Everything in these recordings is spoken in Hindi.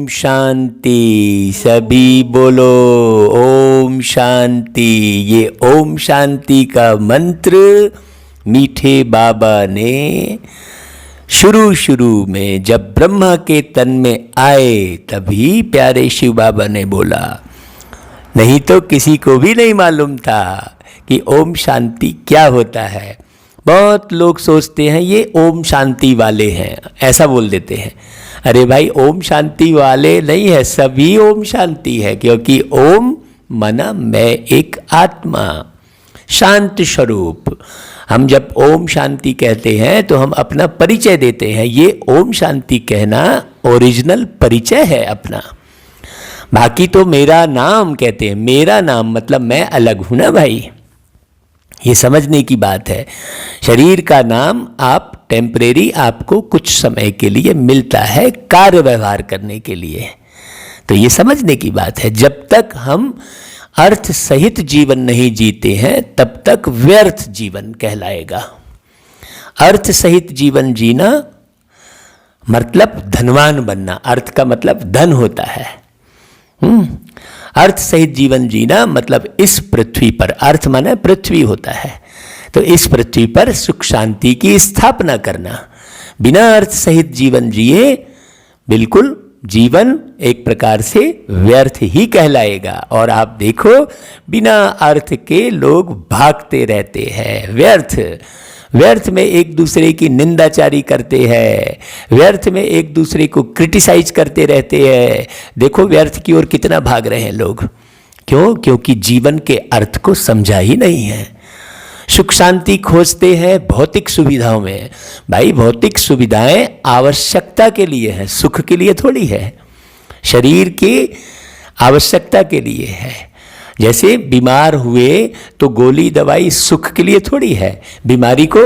शांति। सभी बोलो ओम शांति। ये ओम शांति का मंत्र मीठे बाबा ने शुरू में जब ब्रह्मा के तन में आए तभी प्यारे शिव बाबा ने बोला, नहीं तो किसी को भी नहीं मालूम था कि ओम शांति क्या होता है। बहुत लोग सोचते हैं ये ओम शांति वाले हैं, ऐसा बोल देते हैं। अरे भाई ओम शांति वाले नहीं है, सभी ओम शांति है, क्योंकि ओम माना मैं एक आत्मा, शांत स्वरूप। हम जब ओम शांति कहते हैं तो हम अपना परिचय देते हैं। ये ओम शांति कहना ओरिजिनल परिचय है अपना। बाकी तो मेरा नाम कहते हैं, मेरा नाम मतलब मैं अलग हूं ना भाई, ये समझने की बात है। शरीर का नाम आप टेम्परेरी, आपको कुछ समय के लिए मिलता है कार्य व्यवहार करने के लिए, तो ये समझने की बात है। जब तक हम अर्थ सहित जीवन नहीं जीते हैं तब तक व्यर्थ जीवन कहलाएगा। अर्थ सहित जीवन जीना मतलब धनवान बनना, अर्थ का मतलब धन होता है। अर्थ सहित जीवन जीना मतलब इस पृथ्वी पर, अर्थ माने पृथ्वी होता है, तो इस पृथ्वी पर सुख शांति की स्थापना करना। बिना अर्थ सहित जीवन जिए बिल्कुल जीवन एक प्रकार से व्यर्थ ही कहलाएगा। और आप देखो बिना अर्थ के लोग भागते रहते हैं, व्यर्थ में एक दूसरे की निंदाचारी करते हैं, व्यर्थ में एक दूसरे को क्रिटिसाइज करते रहते हैं। देखो व्यर्थ की ओर कितना भाग रहे हैं लोग। क्यों? क्योंकि जीवन के अर्थ को समझा ही नहीं है। सुख शांति खोजते हैं भौतिक सुविधाओं में। भाई भौतिक सुविधाएं आवश्यकता के लिए है, सुख के लिए थोड़ी है। शरीर की आवश्यकता के लिए है। जैसे बीमार हुए तो गोली दवाई सुख के लिए थोड़ी है, बीमारी को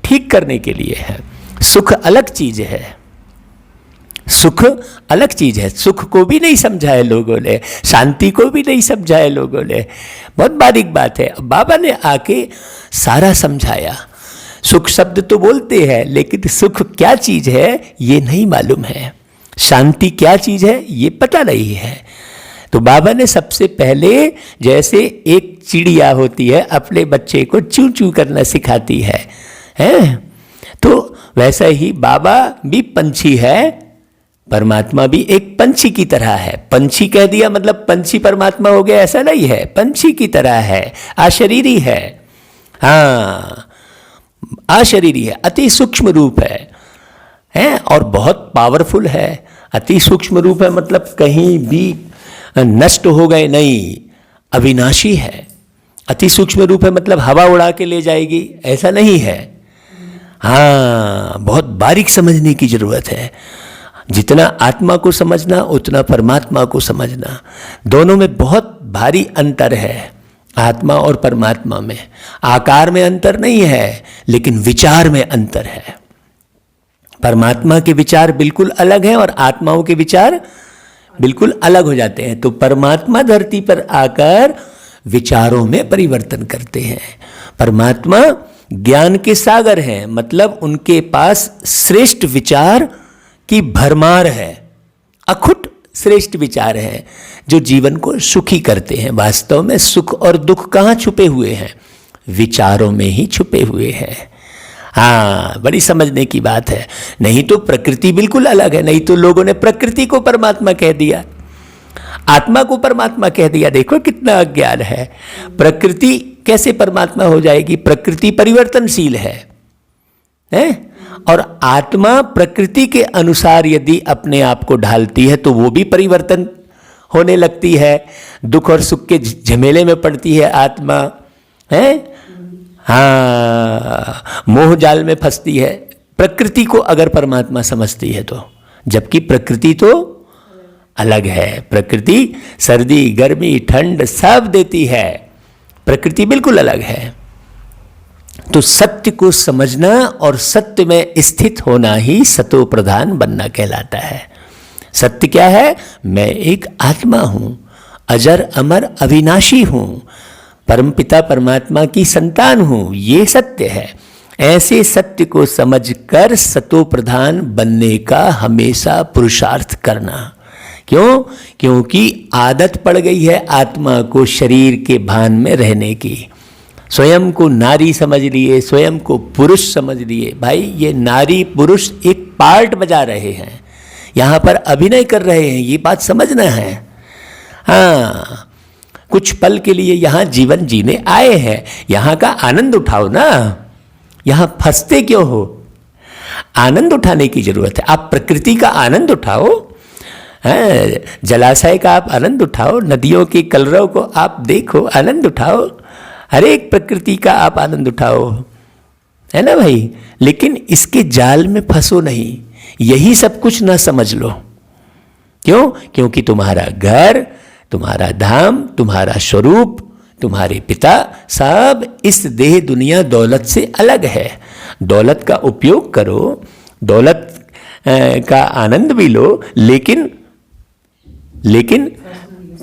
ठीक करने के लिए है। सुख अलग चीज है, सुख अलग चीज है। सुख को भी नहीं समझा है लोगों ने, शांति को भी नहीं समझा है लोगों ने। बहुत बारीक बात है। बाबा ने आके सारा समझाया। सुख शब्द तो बोलते हैं लेकिन सुख क्या चीज है ये नहीं मालूम है, शांति क्या चीज है ये पता नहीं है। तो बाबा ने सबसे पहले, जैसे एक चिड़िया होती है अपने बच्चे को चू चू करना सिखाती है, तो वैसा ही बाबा भी पंछी है, परमात्मा भी एक पंछी की तरह है। पंछी कह दिया मतलब पंछी परमात्मा हो गया, ऐसा नहीं है। पंछी की तरह है, अशरीरी है। हाँ, अशरीरी है, अति सूक्ष्म रूप है और बहुत पावरफुल है। अति सूक्ष्म रूप है मतलब कहीं भी नष्ट हो गए नहीं, अविनाशी है। अति सूक्ष्म रूप है मतलब हवा उड़ा के ले जाएगी, ऐसा नहीं है। हाँ, बहुत बारीक समझने की जरूरत है। जितना आत्मा को समझना उतना परमात्मा को समझना, दोनों में बहुत भारी अंतर है। आत्मा और परमात्मा में आकार में अंतर नहीं है लेकिन विचार में अंतर है। परमात्मा के विचार बिल्कुल अलग हैं और आत्माओं के विचार बिल्कुल अलग हो जाते हैं। तो परमात्मा धरती पर आकर विचारों में परिवर्तन करते हैं। परमात्मा ज्ञान के सागर हैं, मतलब उनके पास श्रेष्ठ विचार की भरमार है, अखुट श्रेष्ठ विचार हैं जो जीवन को सुखी करते हैं। वास्तव में सुख और दुख कहाँ छुपे हुए हैं? विचारों में ही छुपे हुए हैं। हाँ, बड़ी समझने की बात है। नहीं तो प्रकृति बिल्कुल अलग है। नहीं तो लोगों ने प्रकृति को परमात्मा कह दिया, आत्मा को परमात्मा कह दिया। देखो कितना अज्ञान है। प्रकृति कैसे परमात्मा हो जाएगी? प्रकृति परिवर्तनशील है, और आत्मा प्रकृति के अनुसार यदि अपने आप को ढालती है तो वो भी परिवर्तन होने लगती है। दुख और सुख के झमेले में पड़ती है आत्मा, हाँ, मोह जाल में फंसती है प्रकृति को अगर परमात्मा समझती है तो। जबकि प्रकृति तो अलग है। प्रकृति सर्दी गर्मी ठंड सब देती है, प्रकृति बिल्कुल अलग है। तो सत्य को समझना और सत्य में स्थित होना ही सतो प्रधान बनना कहलाता है। सत्य क्या है? मैं एक आत्मा हूं, अजर अमर अविनाशी हूं, परमपिता परमात्मा की संतान हूं, ये सत्य है। ऐसे सत्य को समझकर सतो प्रधान बनने का हमेशा पुरुषार्थ करना, क्यों? क्योंकि आदत पड़ गई है आत्मा को शरीर के भान में रहने की। स्वयं को नारी समझ लिए, स्वयं को पुरुष समझ लिए। भाई ये नारी पुरुष एक पार्ट बजा रहे हैं, यहाँ पर अभिनय कर रहे हैं, ये बात समझना है। हाँ, कुछ पल के लिए यहाँ जीवन जीने आए हैं, यहाँ का आनंद उठाओ ना, यहाँ फंसते क्यों हो? आनंद उठाने की जरूरत है। आप प्रकृति का आनंद उठाओ, जलाशय का आप आनंद उठाओ, नदियों के कलरव को आप देखो, आनंद उठाओ, हर एक प्रकृति का आप आनंद उठाओ, है ना भाई। लेकिन इसके जाल में फंसो नहीं, यही सब कुछ ना समझ लो। क्यों? क्योंकि तुम्हारा घर, तुम्हारा धाम, तुम्हारा स्वरूप, तुम्हारे पिता सब इस देह दुनिया दौलत से अलग है। दौलत का उपयोग करो, दौलत का आनंद भी लो, लेकिन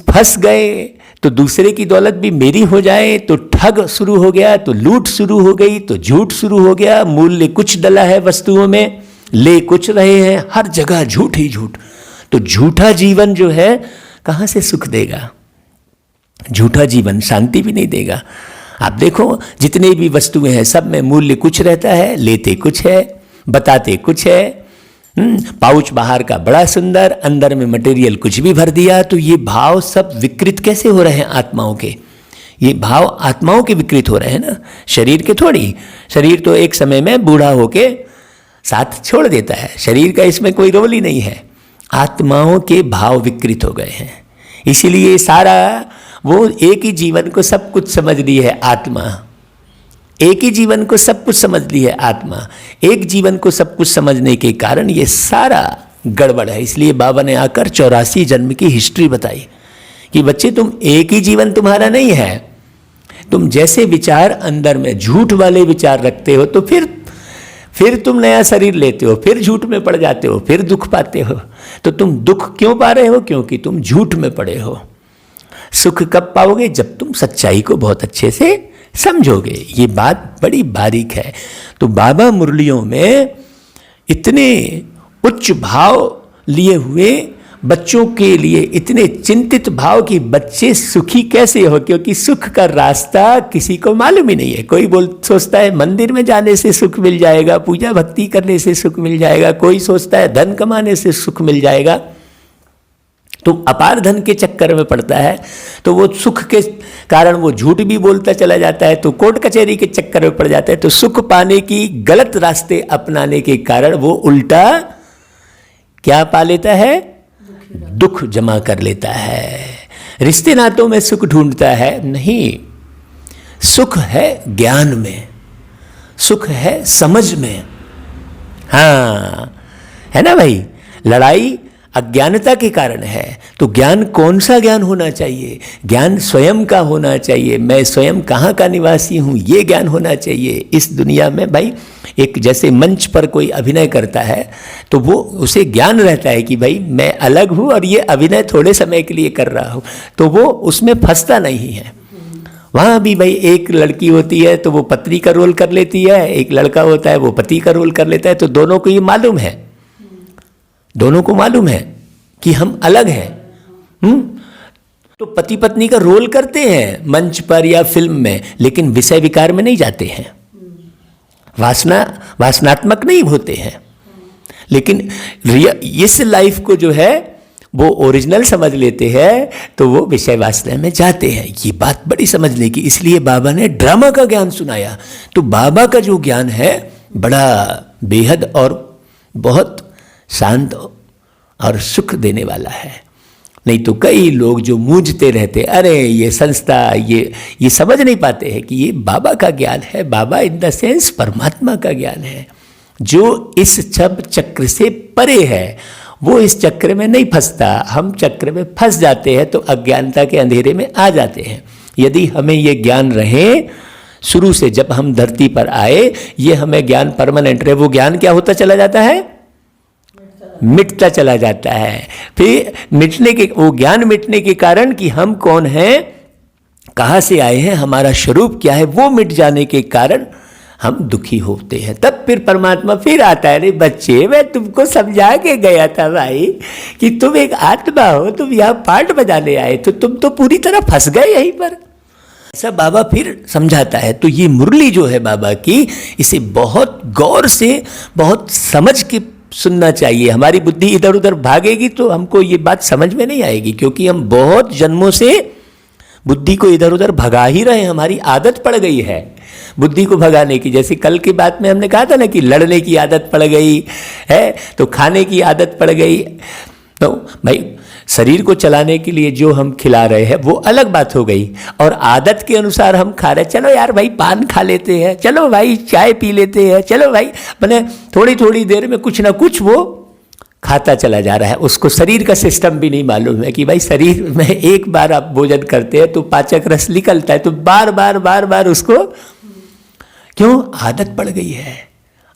फंस गए तो दूसरे की दौलत भी मेरी हो जाए तो ठग शुरू हो गया, तो लूट शुरू हो गई, तो झूठ शुरू हो गया। मूल्य कुछ डला है वस्तुओं में, ले कुछ रहे हैं, हर जगह झूठ ही झूठ। तो झूठा जीवन जो है कहाँ से सुख देगा? झूठा जीवन शांति भी नहीं देगा। आप देखो जितने भी वस्तुएं हैं सब में मूल्य कुछ रहता है, लेते कुछ है, बताते कुछ है। पाउच बाहर का बड़ा सुंदर, अंदर में मटेरियल कुछ भी भर दिया। तो ये भाव सब विकृत कैसे हो रहे हैं आत्माओं के? ये भाव आत्माओं के विकृत हो रहे हैं ना, शरीर के थोड़ी। शरीर तो एक समय में बूढ़ा होके साथ छोड़ देता है, शरीर का इसमें कोई रोल ही नहीं है। आत्माओं के भाव विकृत हो गए हैं, इसीलिए सारा वो एक ही जीवन को सब कुछ समझ ली है आत्मा। एक ही जीवन को सब कुछ समझ ली है आत्मा। एक जीवन को सब कुछ समझने के कारण ये सारा गड़बड़ है। इसलिए बाबा ने आकर 84 जन्म की हिस्ट्री बताई कि बच्चे तुम एक ही जीवन तुम्हारा नहीं है। तुम जैसे विचार अंदर में झूठ वाले विचार रखते हो तो फिर तुम नया शरीर लेते हो, फिर झूठ में पड़ जाते हो, फिर दुख पाते हो। तो तुम दुख क्यों पा रहे हो? क्योंकि तुम झूठ में पड़े हो। सुख कब पाओगे? जब तुम सच्चाई को बहुत अच्छे से समझोगे। ये बात बड़ी बारीक है। तो बाबा मुरलियों में इतने उच्च भाव लिए हुए, बच्चों के लिए इतने चिंतित भाव कि बच्चे सुखी कैसे हो, क्योंकि सुख का रास्ता किसी को मालूम ही नहीं है। कोई सोचता है मंदिर में जाने से सुख मिल जाएगा, पूजा भक्ति करने से सुख मिल जाएगा, कोई सोचता है धन कमाने से सुख मिल जाएगा। तो अपार धन के चक्कर में पड़ता है, तो वो सुख के कारण वो झूठ भी बोलता चला जाता है, तो कोर्ट कचहरी के चक्कर में पड़ जाता है। तो सुख पाने की गलत रास्ते अपनाने के कारण वो उल्टा क्या पा लेता है? दुख जमा कर लेता है। रिश्ते नातों में सुख ढूंढता है, नहीं। सुख है ज्ञान में, सुख है समझ में। हाँ, है ना भाई। लड़ाई अज्ञानता के कारण है। तो ज्ञान कौन सा ज्ञान होना चाहिए? ज्ञान स्वयं का होना चाहिए। मैं स्वयं कहाँ का निवासी हूँ, ये ज्ञान होना चाहिए। इस दुनिया में भाई एक जैसे मंच पर कोई अभिनय करता है तो वो उसे ज्ञान रहता है कि भाई मैं अलग हूँ और ये अभिनय थोड़े समय के लिए कर रहा हूँ, तो वो उसमें फंसता नहीं है। वहाँ भी भाई एक लड़की होती है तो वो पत्नी का रोल कर लेती है, एक लड़का होता है वो पति का रोल कर लेता है। तो दोनों को ये मालूम है, दोनों को मालूम है कि हम अलग हैं। तो पति पत्नी का रोल करते हैं मंच पर या फिल्म में, लेकिन विषय विकार में नहीं जाते हैं, वासनात्मक नहीं होते हैं। लेकिन इस लाइफ को जो है वो ओरिजिनल समझ लेते हैं, तो वो विषय वासना में जाते हैं। ये बात बड़ी समझने की, इसलिए बाबा ने ड्रामा का ज्ञान सुनाया। तो बाबा का जो ज्ञान है बड़ा बेहद और बहुत शांत और सुख देने वाला है। नहीं तो कई लोग जो मूंझते रहते, अरे ये संस्था, ये समझ नहीं पाते हैं कि ये बाबा का ज्ञान है। बाबा इन द सेंस परमात्मा का ज्ञान है, जो इस सब चक्र से परे है। वो इस चक्र में नहीं फंसता। हम चक्र में फंस जाते हैं तो अज्ञानता के अंधेरे में आ जाते हैं। यदि हमें ये ज्ञान रहे शुरू से, जब हम धरती पर आए, ये हमें ज्ञान परमानेंट रहे, वो ज्ञान क्या होता चला जाता है? मिटता चला जाता है। फिर वो ज्ञान मिटने के कारण कि हम कौन हैं, कहाँ से आए हैं, हमारा स्वरूप क्या है, वो मिट जाने के कारण हम दुखी होते हैं। तब फिर परमात्मा फिर आता है, अरे बच्चे मैं तुमको समझा के गया था भाई कि तुम एक आत्मा हो, तुम यहाँ पाठ बजाने आए तो तुम तो पूरी तरह फंस गए यहीं पर। ऐसा बाबा फिर समझाता है। तो ये मुरली जो है बाबा की, इसे बहुत गौर से, बहुत समझ के सुनना चाहिए। हमारी बुद्धि इधर उधर भागेगी तो हमको ये बात समझ में नहीं आएगी, क्योंकि हम बहुत जन्मों से बुद्धि को इधर उधर भगा ही रहे हैं। हमारी आदत पड़ गई है बुद्धि को भगाने की। जैसे कल की बात में हमने कहा था ना कि लड़ने की आदत पड़ गई है, तो खाने की आदत पड़ गई। तो भाई शरीर को चलाने के लिए जो हम खिला रहे हैं वो अलग बात हो गई, और आदत के अनुसार हम खा रहे हैं। चलो यार भाई पान खा लेते हैं, चलो भाई चाय पी लेते हैं, चलो भाई, मैंने थोड़ी थोड़ी देर में कुछ ना कुछ वो खाता चला जा रहा है। उसको शरीर का सिस्टम भी नहीं मालूम है कि भाई शरीर में एक बार आप भोजन करते हैं तो पाचक रस निकलता है, तो बार बार बार बार उसको, क्यों? आदत पड़ गई है,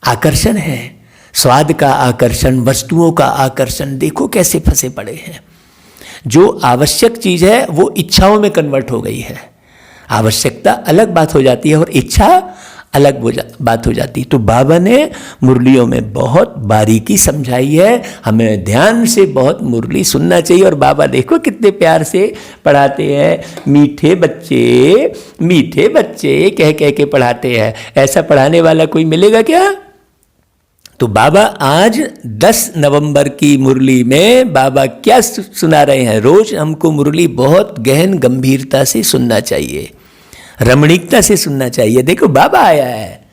आकर्षण है, स्वाद का आकर्षण, वस्तुओं का आकर्षण। देखो कैसे फंसे पड़े हैं। जो आवश्यक चीज है वो इच्छाओं में कन्वर्ट हो गई है। आवश्यकता अलग बात हो जाती है और इच्छा अलग बात हो जाती है। तो बाबा ने मुरलियों में बहुत बारीकी समझाई है। हमें ध्यान से बहुत मुरली सुनना चाहिए। और बाबा देखो कितने प्यार से पढ़ाते हैं, मीठे बच्चे कह कह के पढ़ाते हैं। ऐसा पढ़ाने वाला कोई मिलेगा क्या? तो बाबा आज 10 नवंबर की मुरली में बाबा क्या सुना रहे हैं? रोज हमको मुरली बहुत गहन गंभीरता से सुनना चाहिए, रमणीकता से सुनना चाहिए। देखो बाबा आया है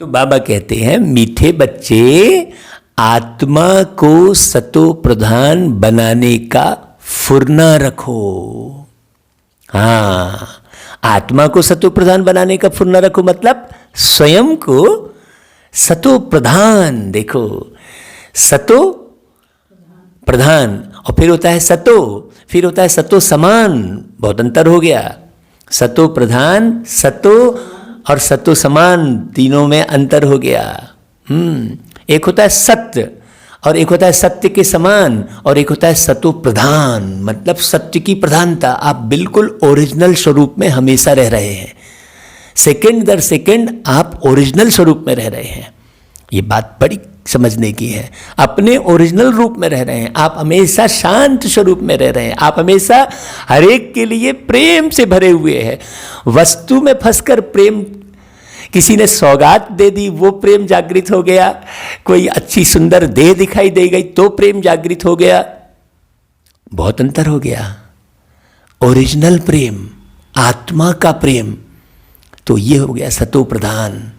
तो बाबा कहते हैं, मीठे बच्चे, आत्मा को सतो प्रधान बनाने का फुरना रखो। हाँ, आत्मा को सतो प्रधान बनाने का फुरना रखो मतलब स्वयं को सतो प्रधान। देखो सतो प्रधान, और फिर होता है सतो, फिर होता है सतो समान। बहुत अंतर हो गया। सतो प्रधान, सतो और सतो समान, तीनों में अंतर हो गया। एक होता है सत्य और एक होता है सत्य के समान, और एक होता है सतो प्रधान, मतलब सत्य की प्रधानता। आप बिल्कुल ओरिजिनल स्वरूप में हमेशा रह रहे हैं। सेकंड दर सेकंड आप ओरिजिनल स्वरूप में रह रहे हैं। ये बात बड़ी समझने की है। अपने ओरिजिनल रूप में रह रहे हैं। आप हमेशा शांत स्वरूप में रह रहे हैं। आप हमेशा हर एक के लिए प्रेम से भरे हुए हैं। वस्तु में फंसकर प्रेम, किसी ने सौगात दे दी वो प्रेम जागृत हो गया, कोई अच्छी सुंदर देह दिखाई दे गई तो प्रेम जागृत हो गया। बहुत अंतर हो गया। ओरिजिनल प्रेम, आत्मा का प्रेम, तो ये हो गया सतो प्रधान।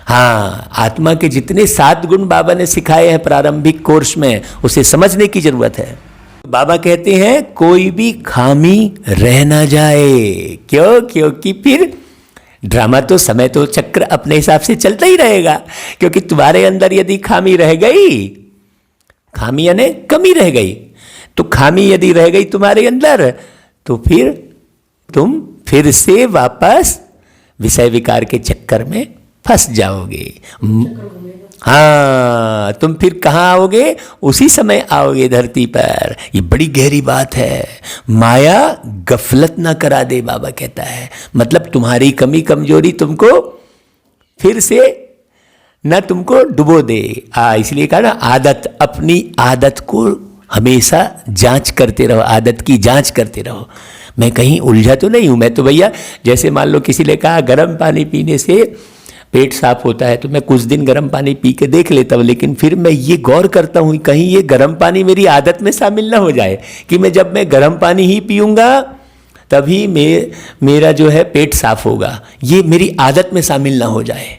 हाँ, आत्मा के जितने 7 गुण बाबा ने सिखाए हैं प्रारंभिक कोर्स में, उसे समझने की जरूरत है। बाबा कहते हैं कोई भी खामी रह ना जाए। क्यों? क्योंकि फिर ड्रामा तो, समय तो चक्र अपने हिसाब से चलता ही रहेगा। क्योंकि तुम्हारे अंदर यदि खामी रह गई, खामी यानी कमी रह गई, तो खामी यदि रह गई तुम्हारे अंदर, तो फिर तुम फिर से वापस विषय विकार के चक्कर में फंस जाओगे। हाँ, तुम फिर कहाँ आओगे? उसी समय आओगे धरती पर। ये बड़ी गहरी बात है। माया गफलत ना करा दे, बाबा कहता है। मतलब तुम्हारी कमी कमजोरी तुमको फिर से ना तुमको डुबो दे। इसलिए कहा ना, आदत, अपनी आदत को हमेशा जांच करते रहो, आदत की जांच करते रहो। मैं कहीं उलझा तो नहीं हूँ? मैं तो भैया, जैसे मान लो किसी ने कहा गर्म पानी पीने से पेट साफ होता है, तो मैं कुछ दिन गर्म पानी पी के देख लेता हूँ। लेकिन फिर मैं ये गौर करता हूँ कहीं ये गर्म पानी मेरी आदत में शामिल ना हो जाए कि जब मैं गर्म पानी ही पीऊँगा तभी मेरा जो है पेट साफ होगा। ये मेरी आदत में शामिल ना हो जाए।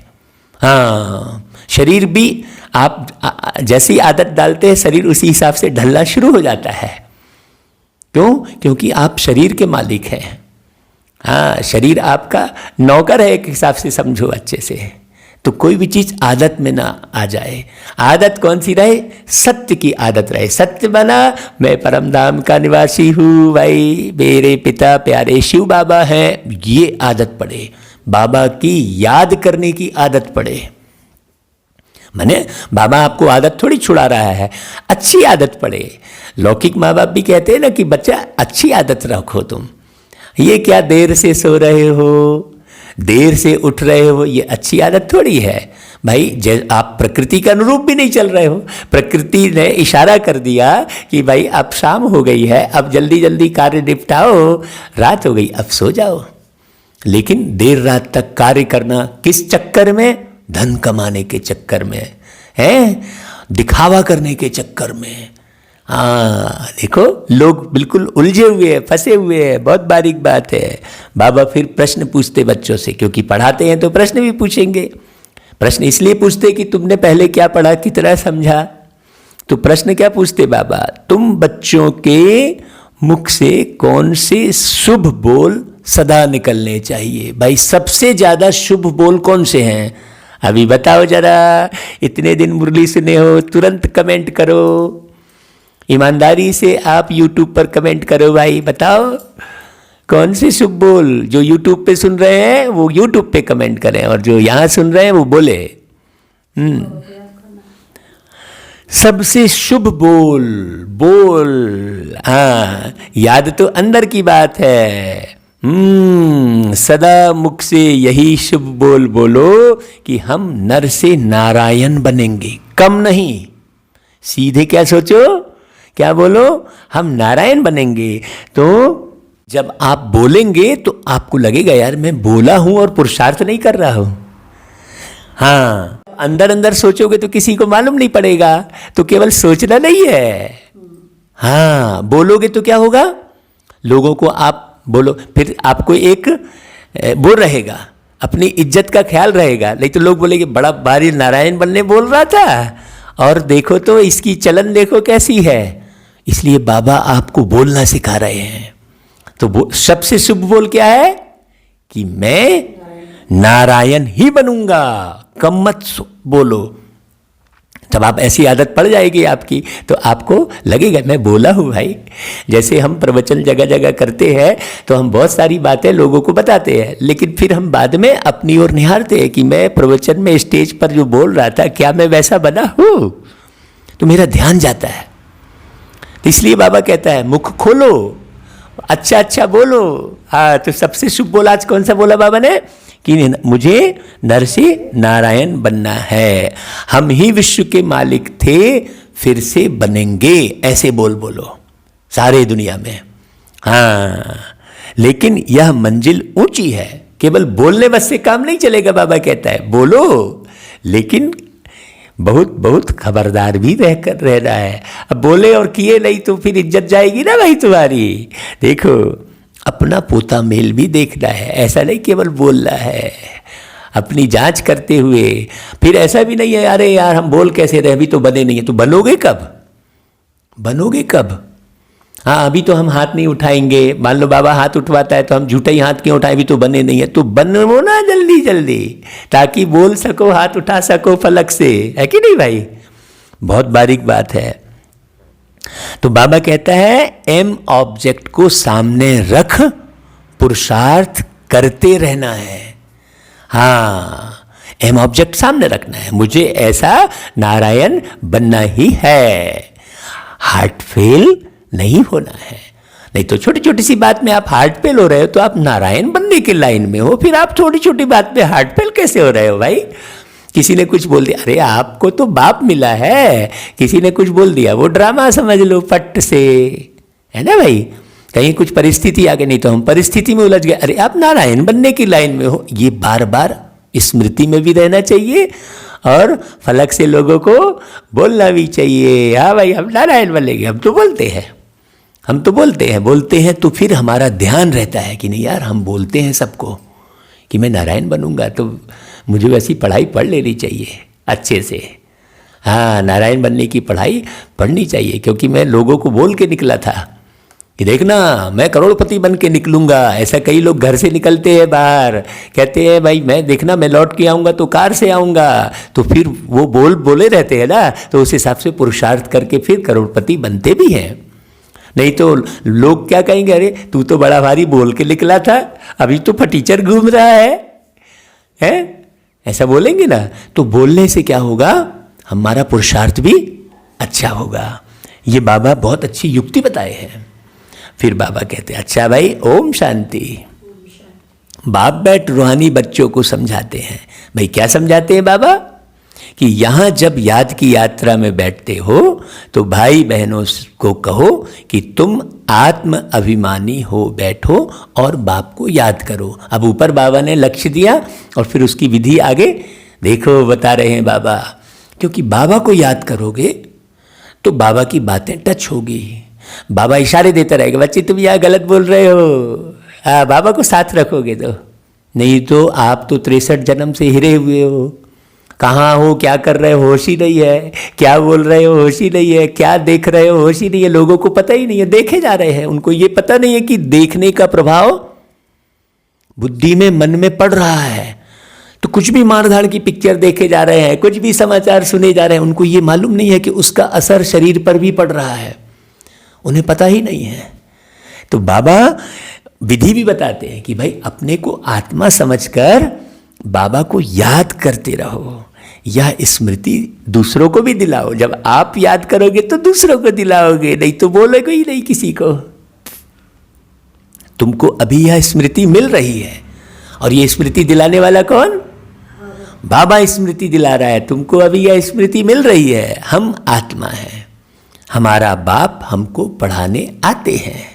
हाँ, शरीर भी आप जैसी आदत डालते हैं, शरीर उसी हिसाब से ढलना शुरू हो जाता है। क्यों? क्योंकि आप शरीर के मालिक हैं। हाँ, शरीर आपका नौकर है, एक हिसाब से समझो अच्छे से। तो कोई भी चीज आदत में ना आ जाए। आदत कौन सी रहे? सत्य की आदत रहे। सत्य बना, मैं परम धाम का निवासी हूँ, भाई मेरे पिता प्यारे शिव बाबा हैं, ये आदत पड़े। बाबा की याद करने की आदत पड़े। माने बाबा आपको आदत थोड़ी छुड़ा रहा है, अच्छी आदत पड़े। लौकिक माँ बाप भी कहते हैं ना कि बच्चा अच्छी आदत रखो तुम। ये क्या देर से सो रहे हो, देर से उठ रहे हो, ये अच्छी आदत थोड़ी है भाई। आप प्रकृति के अनुरूप भी नहीं चल रहे हो। प्रकृति ने इशारा कर दिया कि भाई अब शाम हो गई है, अब जल्दी जल्दी कार्य निपटाओ, रात हो गई, अब सो जाओ। लेकिन देर रात तक कार्य करना किस चक्कर में? धन कमाने के चक्कर में, है दिखावा करने के चक्कर में। हाँ देखो, लोग बिल्कुल उलझे हुए हैं, फंसे हुए हैं। बहुत बारीक बात है। बाबा फिर प्रश्न पूछते बच्चों से, क्योंकि पढ़ाते हैं तो प्रश्न भी पूछेंगे। प्रश्न इसलिए पूछते कि तुमने पहले क्या पढ़ा, कितना समझा। तो प्रश्न क्या पूछते बाबा? तुम बच्चों के मुख से कौन से शुभ बोल सदा निकलने चाहिए? भाई सबसे ज्यादा शुभ बोल कौन से हैं? अभी बताओ जरा। इतने दिन मुरली सुने हो, तुरंत कमेंट करो। ईमानदारी से आप YouTube पर कमेंट करो भाई, बताओ कौन से शुभ बोल। जो YouTube पे सुन रहे हैं वो YouTube पे कमेंट करें, और जो यहाँ सुन रहे हैं वो बोले। सबसे शुभ बोल, बोल। हाँ, याद तो अंदर की बात है। सदा मुख से यही शुभ बोल बोलो कि हम नर से नारायण बनेंगे, कम नहीं। सीधे क्या सोचो, क्या बोलो? हम नारायण बनेंगे। तो जब आप बोलेंगे तो आपको लगेगा यार मैं बोला हूं और पुरुषार्थ नहीं कर रहा हूं। हाँ, अंदर अंदर सोचोगे तो किसी को मालूम नहीं पड़ेगा, तो केवल सोचना नहीं है। हाँ, बोलोगे तो क्या होगा? लोगों को आप बोलो, फिर आपको एक वो रहेगा, अपनी इज्जत का ख्याल रहेगा। नहीं तो लोग बोलेंगे बड़ा भारी नारायण बनने बोल रहा था, और देखो तो इसकी चलन देखो कैसी है। इसलिए बाबा आपको बोलना सिखा रहे हैं। तो सबसे शुभ बोल क्या है? कि मैं नारायण ही बनूंगा, कम मत बोलो। जब आप ऐसी आदत पड़ जाएगी आपकी, तो आपको लगेगा मैं बोला हूँ भाई। जैसे हम प्रवचन जगह जगह करते हैं तो हम बहुत सारी बातें लोगों को बताते हैं, लेकिन फिर हम बाद में अपनी ओर निहारते हैं कि मैं प्रवचन में स्टेज पर जो बोल रहा था, क्या मैं वैसा बना हूँ? तो मेरा ध्यान जाता है। तो इसलिए बाबा कहता है मुख खोलो, अच्छा अच्छा बोलो। हाँ, तो सबसे शुभ बोल आज कौन सा बोला बाबा ने? कि मुझे नर से नारायण बनना है, हम ही विश्व के मालिक थे, फिर से बनेंगे। ऐसे बोल बोलो सारे दुनिया में। हाँ, लेकिन यह मंजिल ऊंची है, केवल बोलने बस से काम नहीं चलेगा। बाबा कहता है बोलो, लेकिन बहुत बहुत खबरदार भी रहकर रहना है। अब बोले और किए नहीं तो फिर इज्जत जाएगी ना भाई तुम्हारी। देखो, अपना पोता मेल भी देखना है, ऐसा नहीं केवल बोलना है। अपनी जांच करते हुए, फिर ऐसा भी नहीं है अरे यार हम बोल कैसे रहे, अभी तो बने नहीं है। तो बनोगे कब? बनोगे कब? हाँ, अभी तो हम हाथ नहीं उठाएंगे। मान लो बाबा हाथ उठवाता है तो हम झूठे ही हाथ क्यों उठाए, अभी तो बने नहीं है। तो बनो ना जल्दी जल्दी, ताकि बोल सको, हाथ उठा सको फलक से, है कि नहीं भाई? बहुत बारीक बात है। तो बाबा कहता है एम ऑब्जेक्ट को सामने रख पुरुषार्थ करते रहना है। हाँ, एम ऑब्जेक्ट सामने रखना है, मुझे ऐसा नारायण बनना ही है। हार्ट फेल नहीं होना है। नहीं तो छोटी छोटी सी बात में आप हार्ट फेल हो रहे हो तो आप नारायण बनने के लाइन में हो, फिर आप छोटी छोटी बात पे हार्ट फेल कैसे हो रहे हो भाई? किसी ने कुछ बोल दिया, अरे आपको तो बाप मिला है, किसी ने कुछ बोल दिया, वो ड्रामा समझ लो पट से, है ना भाई? कहीं कुछ परिस्थिति आ गई, नहीं तो हम परिस्थिति में उलझ गए, अरे आप नारायण बनने की लाइन में हो। ये बार बार स्मृति में भी रहना चाहिए और फलक से लोगों को बोलना भी चाहिए। हाँ भाई, हम नारायण बनेंगे। हम तो बोलते हैं तो फिर हमारा ध्यान रहता है कि नहीं यार, हम बोलते हैं सबको कि मैं नारायण बनूंगा, तो मुझे वैसी पढ़ाई पढ़ लेनी चाहिए अच्छे से। हाँ, नारायण बनने की पढ़ाई पढ़नी चाहिए, क्योंकि मैं लोगों को बोल के निकला था कि देखना मैं करोड़पति बन के निकलूंगा। ऐसा कई लोग घर से निकलते हैं बाहर, कहते हैं भाई मैं देखना मैं लौट के आऊँगा तो कार से आऊँगा, तो फिर वो बोले रहते हैं ना, तो उस हिसाब से पुरुषार्थ करके फिर करोड़पति बनते भी हैं। नहीं तो लोग क्या कहेंगे, अरे तू तो बड़ा भारी बोल के निकला था, अभी तो फटीचर घूम रहा है? ऐसा बोलेंगे ना। तो बोलने से क्या होगा, हमारा पुरुषार्थ भी अच्छा होगा। ये बाबा बहुत अच्छी युक्ति बताए हैं। फिर बाबा कहते हैं अच्छा भाई, ओम शांति। बाप बैठ रूहानी बच्चों को समझाते हैं। भाई क्या समझाते हैं बाबा? कि यहाँ जब याद की यात्रा में बैठते हो तो भाई बहनों को कहो कि तुम आत्म अभिमानी हो बैठो और बाप को याद करो। अब ऊपर बाबा ने लक्ष्य दिया और फिर उसकी विधि आगे देखो बता रहे हैं बाबा। क्योंकि बाबा को याद करोगे तो बाबा की बातें टच होगी। बाबा इशारे देता रहेगा, बच्चे तुम यहाँ गलत बोल रहे हो। बाबा को साथ रखोगे तो, नहीं तो आप तो 63 जन्म से हिरे हुए हो। कहाँ हो, क्या कर रहे हो, होश ही नहीं है। क्या बोल रहे हो, होश ही नहीं है। क्या देख रहे हो, होश ही नहीं है। लोगों को पता ही नहीं है, देखे जा रहे हैं। उनको ये पता नहीं है कि देखने का प्रभाव बुद्धि में, मन में पड़ रहा है। तो कुछ भी मारधाड़ की पिक्चर देखे जा रहे हैं, कुछ भी समाचार सुने जा रहे हैं, उनको ये मालूम नहीं है कि उसका असर शरीर पर भी पड़ रहा है। उन्हें पता ही नहीं है। तो बाबा विधि भी बताते हैं कि भाई अपने को आत्मा समझकर बाबा को याद करते रहो। यह स्मृति दूसरों को भी दिलाओ। जब आप याद करोगे तो दूसरों को दिलाओगे, नहीं तो बोलोगे ही नहीं किसी को। तुमको अभी यह स्मृति मिल रही है और ये स्मृति दिलाने वाला कौन? बाबा स्मृति दिला रहा है। तुमको अभी यह स्मृति मिल रही है। हम आत्मा हैं, हमारा बाप हमको पढ़ाने आते हैं।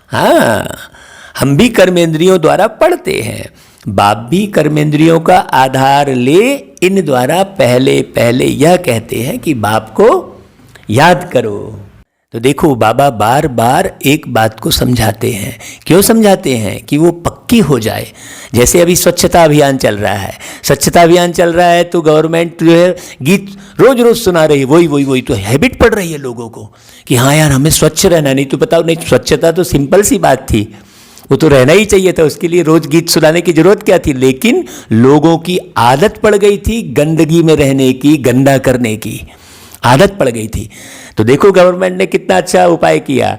हाँ, हम भी कर्मेंद्रियों द्वारा पढ़ते हैं। बाप भी कर्मेंद्रियों का आधार ले इन द्वारा पहले पहले यह कहते हैं कि बाप को याद करो। तो देखो बाबा बार बार एक बात को समझाते हैं। क्यों समझाते हैं? कि वो पक्की हो जाए। जैसे अभी स्वच्छता अभियान चल रहा है। स्वच्छता अभियान चल रहा है तो गवर्नमेंट जो है गीत रोज रोज सुना रही है। वही तो हैबिट पड़ रही है लोगों को कि हाँ यार हमें स्वच्छ रहना। नहीं तो बताओ, नहीं स्वच्छता तो सिंपल सी बात थी, वो तो रहना ही चाहिए था। उसके लिए रोज गीत सुनाने की जरूरत क्या थी? लेकिन लोगों की आदत पड़ गई थी गंदगी में रहने की, गंदा करने की आदत पड़ गई थी। तो देखो गवर्नमेंट ने कितना अच्छा उपाय किया,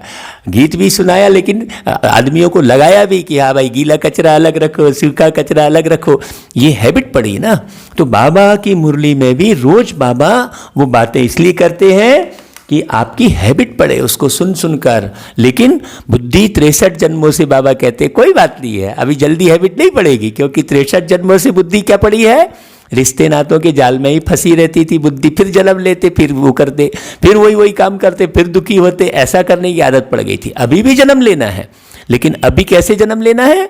गीत भी सुनाया लेकिन आदमियों को लगाया भी कि हाँ भाई गीला कचरा अलग रखो, सूखा कचरा अलग रखो। ये हैबिट पड़ी ना। तो बाबा की मुरली में भी रोज बाबा वो बातें इसलिए करते हैं कि आपकी हैबिट पड़े उसको सुन सुनकर। लेकिन बुद्धि 63 जन्मों से बाबा कहते कोई बात नहीं है, अभी जल्दी हैबिट नहीं पड़ेगी। क्योंकि 63 जन्मों से बुद्धि क्या पड़ी है? रिश्ते नातों के जाल में ही फंसी रहती थी बुद्धि। फिर जन्म लेते, फिर वो करते, फिर वही काम करते, फिर दुखी होते। ऐसा करने की आदत पड़ गई थी। अभी भी जन्म लेना है, लेकिन अभी कैसे जन्म लेना है?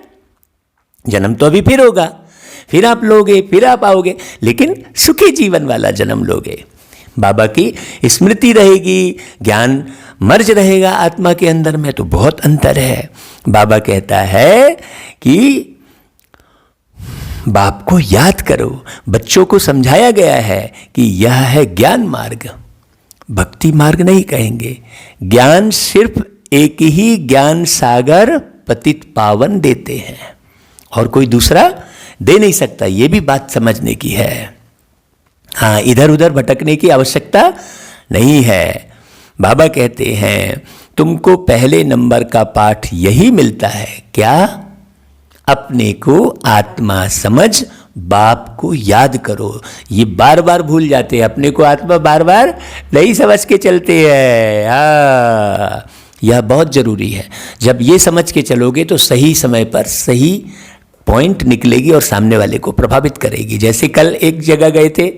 जन्म तो अभी फिर होगा, फिर आप लोगे, फिर आप आओगे, लेकिन सुखी जीवन वाला जन्म लोगे। बाबा की स्मृति रहेगी, ज्ञान मर्ज रहेगा आत्मा के अंदर में, तो बहुत अंतर है। बाबा कहता है कि बाप को याद करो। बच्चों को समझाया गया है कि यह है ज्ञान मार्ग, भक्ति मार्ग नहीं कहेंगे। ज्ञान सिर्फ एक ही ज्ञान सागर पतित पावन देते हैं और कोई दूसरा दे नहीं सकता। ये भी बात समझने की है। हाँ, इधर उधर भटकने की आवश्यकता नहीं है। बाबा कहते हैं तुमको पहले नंबर का पाठ यही मिलता है। क्या? अपने को आत्मा समझ, बाप को याद करो। ये बार बार भूल जाते हैं, अपने को आत्मा बार बार नहीं समझ के चलते हैं। हाँ, यह बहुत जरूरी है। जब ये समझ के चलोगे तो सही समय पर सही पॉइंट निकलेगी और सामने वाले को प्रभावित करेगी। जैसे कल एक जगह गए थे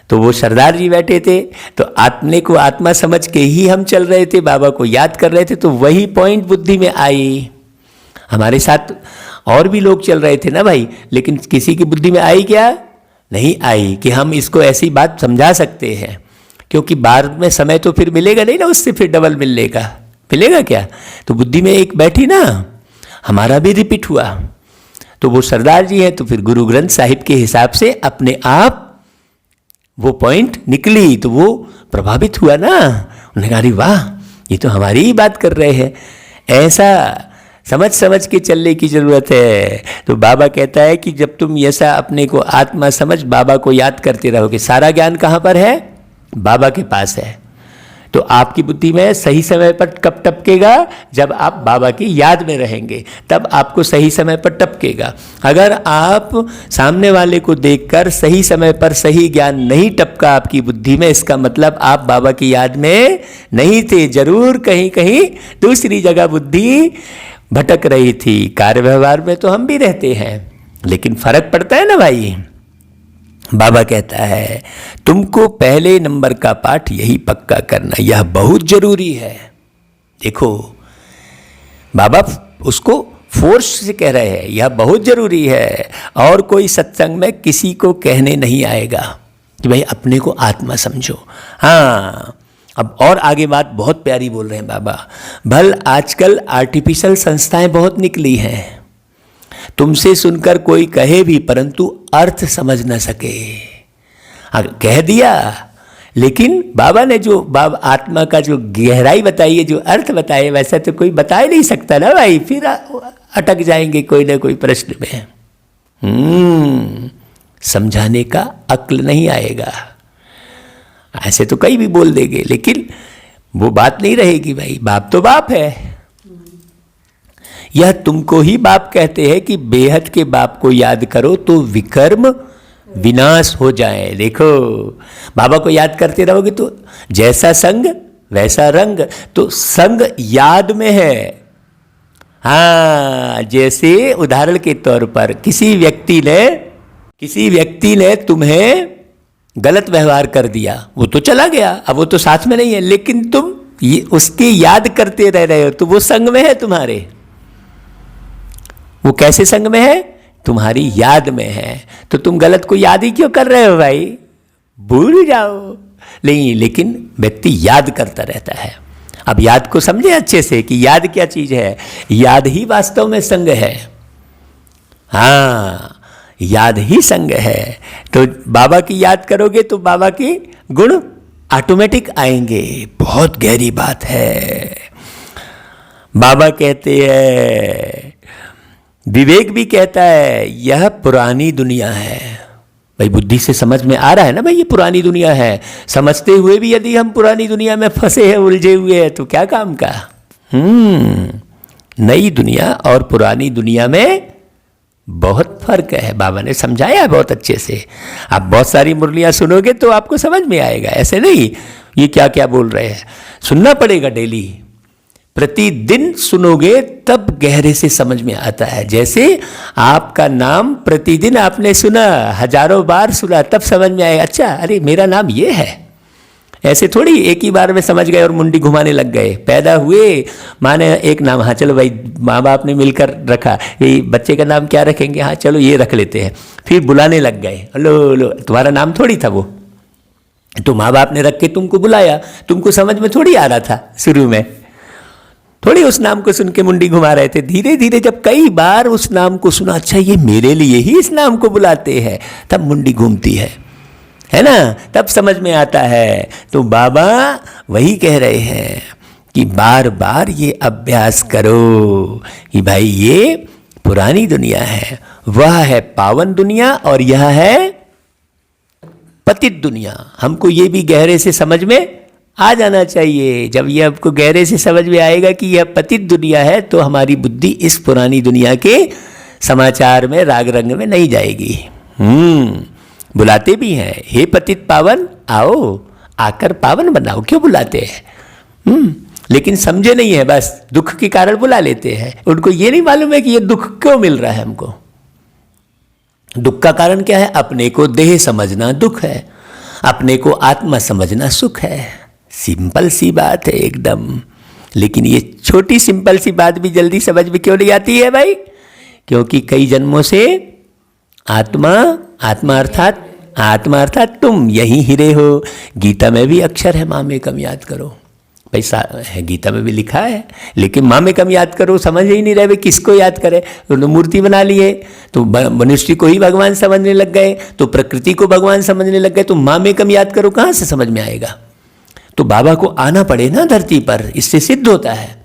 तो वो सरदार जी बैठे थे, तो आत्मे को आत्मा समझ के ही हम चल रहे थे, बाबा को याद कर रहे थे, तो वही पॉइंट बुद्धि में आई। हमारे साथ और भी लोग चल रहे थे ना भाई, लेकिन किसी की बुद्धि में आई क्या? नहीं आई कि हम इसको ऐसी बात समझा सकते हैं। क्योंकि बाद में समय तो फिर मिलेगा नहीं ना, उससे फिर डबल मिलेगा क्या? तो बुद्धि में एक बैठी ना, हमारा भी रिपीट हुआ। तो वो सरदार जी हैं, तो फिर गुरु ग्रंथ साहिब के हिसाब से अपने आप वो पॉइंट निकली, तो वो प्रभावित हुआ ना। उन्होंने कहा अरे वाह, ये तो हमारी ही बात कर रहे हैं। ऐसा समझ के चलने की जरूरत है। तो बाबा कहता है कि जब तुम ऐसा अपने को आत्मा समझ बाबा को याद करते रहोगे, सारा ज्ञान कहाँ पर है? बाबा के पास है। तो आपकी बुद्धि में सही समय पर कब टपकेगा? जब आप बाबा की याद में रहेंगे, तब आपको सही समय पर टपकेगा। अगर आप सामने वाले को देखकर सही समय पर सही ज्ञान नहीं टपका आपकी बुद्धि में, इसका मतलब आप बाबा की याद में नहीं थे। जरूर कहीं कहीं दूसरी जगह बुद्धि भटक रही थी। कार्य व्यवहार में तो हम भी रहते हैं, लेकिन फर्क पड़ता है ना भाई। बाबा कहता है तुमको पहले नंबर का पाठ यही पक्का करना, यह बहुत जरूरी है। देखो बाबा उसको फोर्स से कह रहे हैं यह बहुत जरूरी है, और कोई सत्संग में किसी को कहने नहीं आएगा कि भाई अपने को आत्मा समझो। हाँ, अब और आगे बात बहुत प्यारी बोल रहे हैं बाबा। भल आजकल आर्टिफिशियल संस्थाएं बहुत निकली हैं, तुमसे सुनकर कोई कहे भी परंतु अर्थ समझ न सके। कह दिया, लेकिन बाबा ने जो बाबा आत्मा का जो गहराई बताई है, जो अर्थ बताए, वैसा तो कोई बता ही नहीं सकता ना भाई। फिर अटक जाएंगे कोई ना कोई प्रश्न में। समझाने का अक्ल नहीं आएगा। ऐसे तो कई भी बोल देंगे, लेकिन वो बात नहीं रहेगी भाई। बाप तो बाप है। यह तुमको ही बाप कहते हैं कि बेहद के बाप को याद करो तो विकर्म विनाश हो जाए। देखो बाबा को याद करते रहोगे तो जैसा संग वैसा रंग, तो संग याद में है। हाँ, जैसे उदाहरण के तौर पर किसी व्यक्ति ने तुम्हें गलत व्यवहार कर दिया, वो तो चला गया, अब वो तो साथ में नहीं है, लेकिन तुम उसकी याद करते रह रहे हो, तो वो संग में है तुम्हारे। वो कैसे संग में है? तुम्हारी याद में है। तो तुम गलत को याद ही क्यों कर रहे हो भाई? भूल जाओ। नहीं, लेकिन व्यक्ति याद करता रहता है। अब याद को समझे अच्छे से कि याद क्या चीज है। याद ही वास्तव में संग है। हाँ, याद ही संग है। तो बाबा की याद करोगे तो बाबा की गुण ऑटोमेटिक आएंगे। बहुत गहरी बात है। बाबा कहते हैं, विवेक भी कहता है यह पुरानी दुनिया है। भाई बुद्धि से समझ में आ रहा है ना भाई, ये पुरानी दुनिया है। समझते हुए भी यदि हम पुरानी दुनिया में फंसे हैं, उलझे हुए हैं, तो क्या काम का। नई दुनिया और पुरानी दुनिया में बहुत फर्क है। बाबा ने समझाया है बहुत अच्छे से। आप बहुत सारी मुरलियां सुनोगे तो आपको समझ में आएगा। ऐसे नहीं ये क्या क्या बोल रहे हैं, सुनना पड़ेगा डेली। प्रतिदिन सुनोगे तब गहरे से समझ में आता है। जैसे आपका नाम प्रतिदिन आपने सुना, हजारों बार सुना, तब समझ में आएगा, अच्छा अरे मेरा नाम ये है। ऐसे थोड़ी एक ही बार में समझ गए और मुंडी घुमाने लग गए। पैदा हुए, माँ ने एक नाम, हाँ चलो भाई माँ बाप ने मिलकर रखा, ये बच्चे का नाम क्या रखेंगे, हाँ चलो ये रख लेते हैं। फिर बुलाने लग गए, लो तुम्हारा नाम थोड़ी था वो, तो माँ बाप ने रख के तुमको बुलाया। तुमको समझ में थोड़ी आ रहा था, शुरू में थोड़ी उस नाम को सुन के मुंडी घुमा रहे थे। धीरे धीरे जब कई बार उस नाम को सुना, अच्छा ये मेरे लिए ही इस नाम को बुलाते हैं, तब मुंडी घूमती है ना, तब समझ में आता है। तो बाबा वही कह रहे हैं कि बार बार ये अभ्यास करो कि भाई ये पुरानी दुनिया है, वह है पावन दुनिया, और यह है पतित दुनिया। हमको ये भी गहरे से समझ में आ जाना चाहिए। जब ये आपको गहरे से समझ में आएगा कि यह पतित दुनिया है, तो हमारी बुद्धि इस पुरानी दुनिया के समाचार में, राग रंग में नहीं जाएगी। बुलाते भी हैं, हे पतित पावन आओ, आकर पावन बनाओ, क्यों बुलाते हैं। लेकिन समझे नहीं है, बस दुख के कारण बुला लेते हैं। उनको ये नहीं मालूम है कि ये दुख क्यों मिल रहा है हमको। दुख का कारण क्या है? अपने को देह समझना दुख है, अपने को आत्मा समझना सुख है। सिंपल सी बात है एकदम। लेकिन ये छोटी सिंपल सी बात भी जल्दी समझ में क्यों नहीं आती है भाई? क्योंकि कई जन्मों से आत्मा अर्थात तुम यही हीरे हो। गीता में भी अक्षर है, माँ में कम याद करो। भाई गीता में भी लिखा है, लेकिन माँ में कम याद करो समझ ही नहीं रहे भाई, किसको याद करे। तो मूर्ति बना लिए, तो मनुष्य को ही भगवान समझने लग गए, तो प्रकृति को भगवान समझने लग गए, तो माँ में कम याद करो कहाँ से समझ में आएगा। तो बाबा को आना पड़े ना धरती पर, इससे सिद्ध होता है।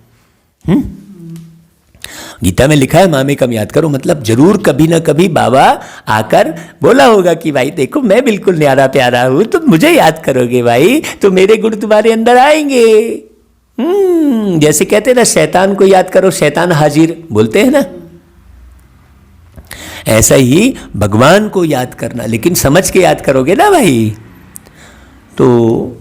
गीता में लिखा है माँ में कम याद करो, मतलब जरूर कभी ना कभी बाबा आकर बोला होगा कि भाई देखो मैं बिल्कुल न्यारा प्यारा हूं, तुम मुझे याद करोगे भाई तो मेरे गुण तुम्हारे अंदर आएंगे। जैसे कहते हैं ना शैतान को याद करो शैतान हाजिर, बोलते हैं ना, ऐसा ही भगवान को याद करना, लेकिन समझ के याद करोगे ना भाई। तो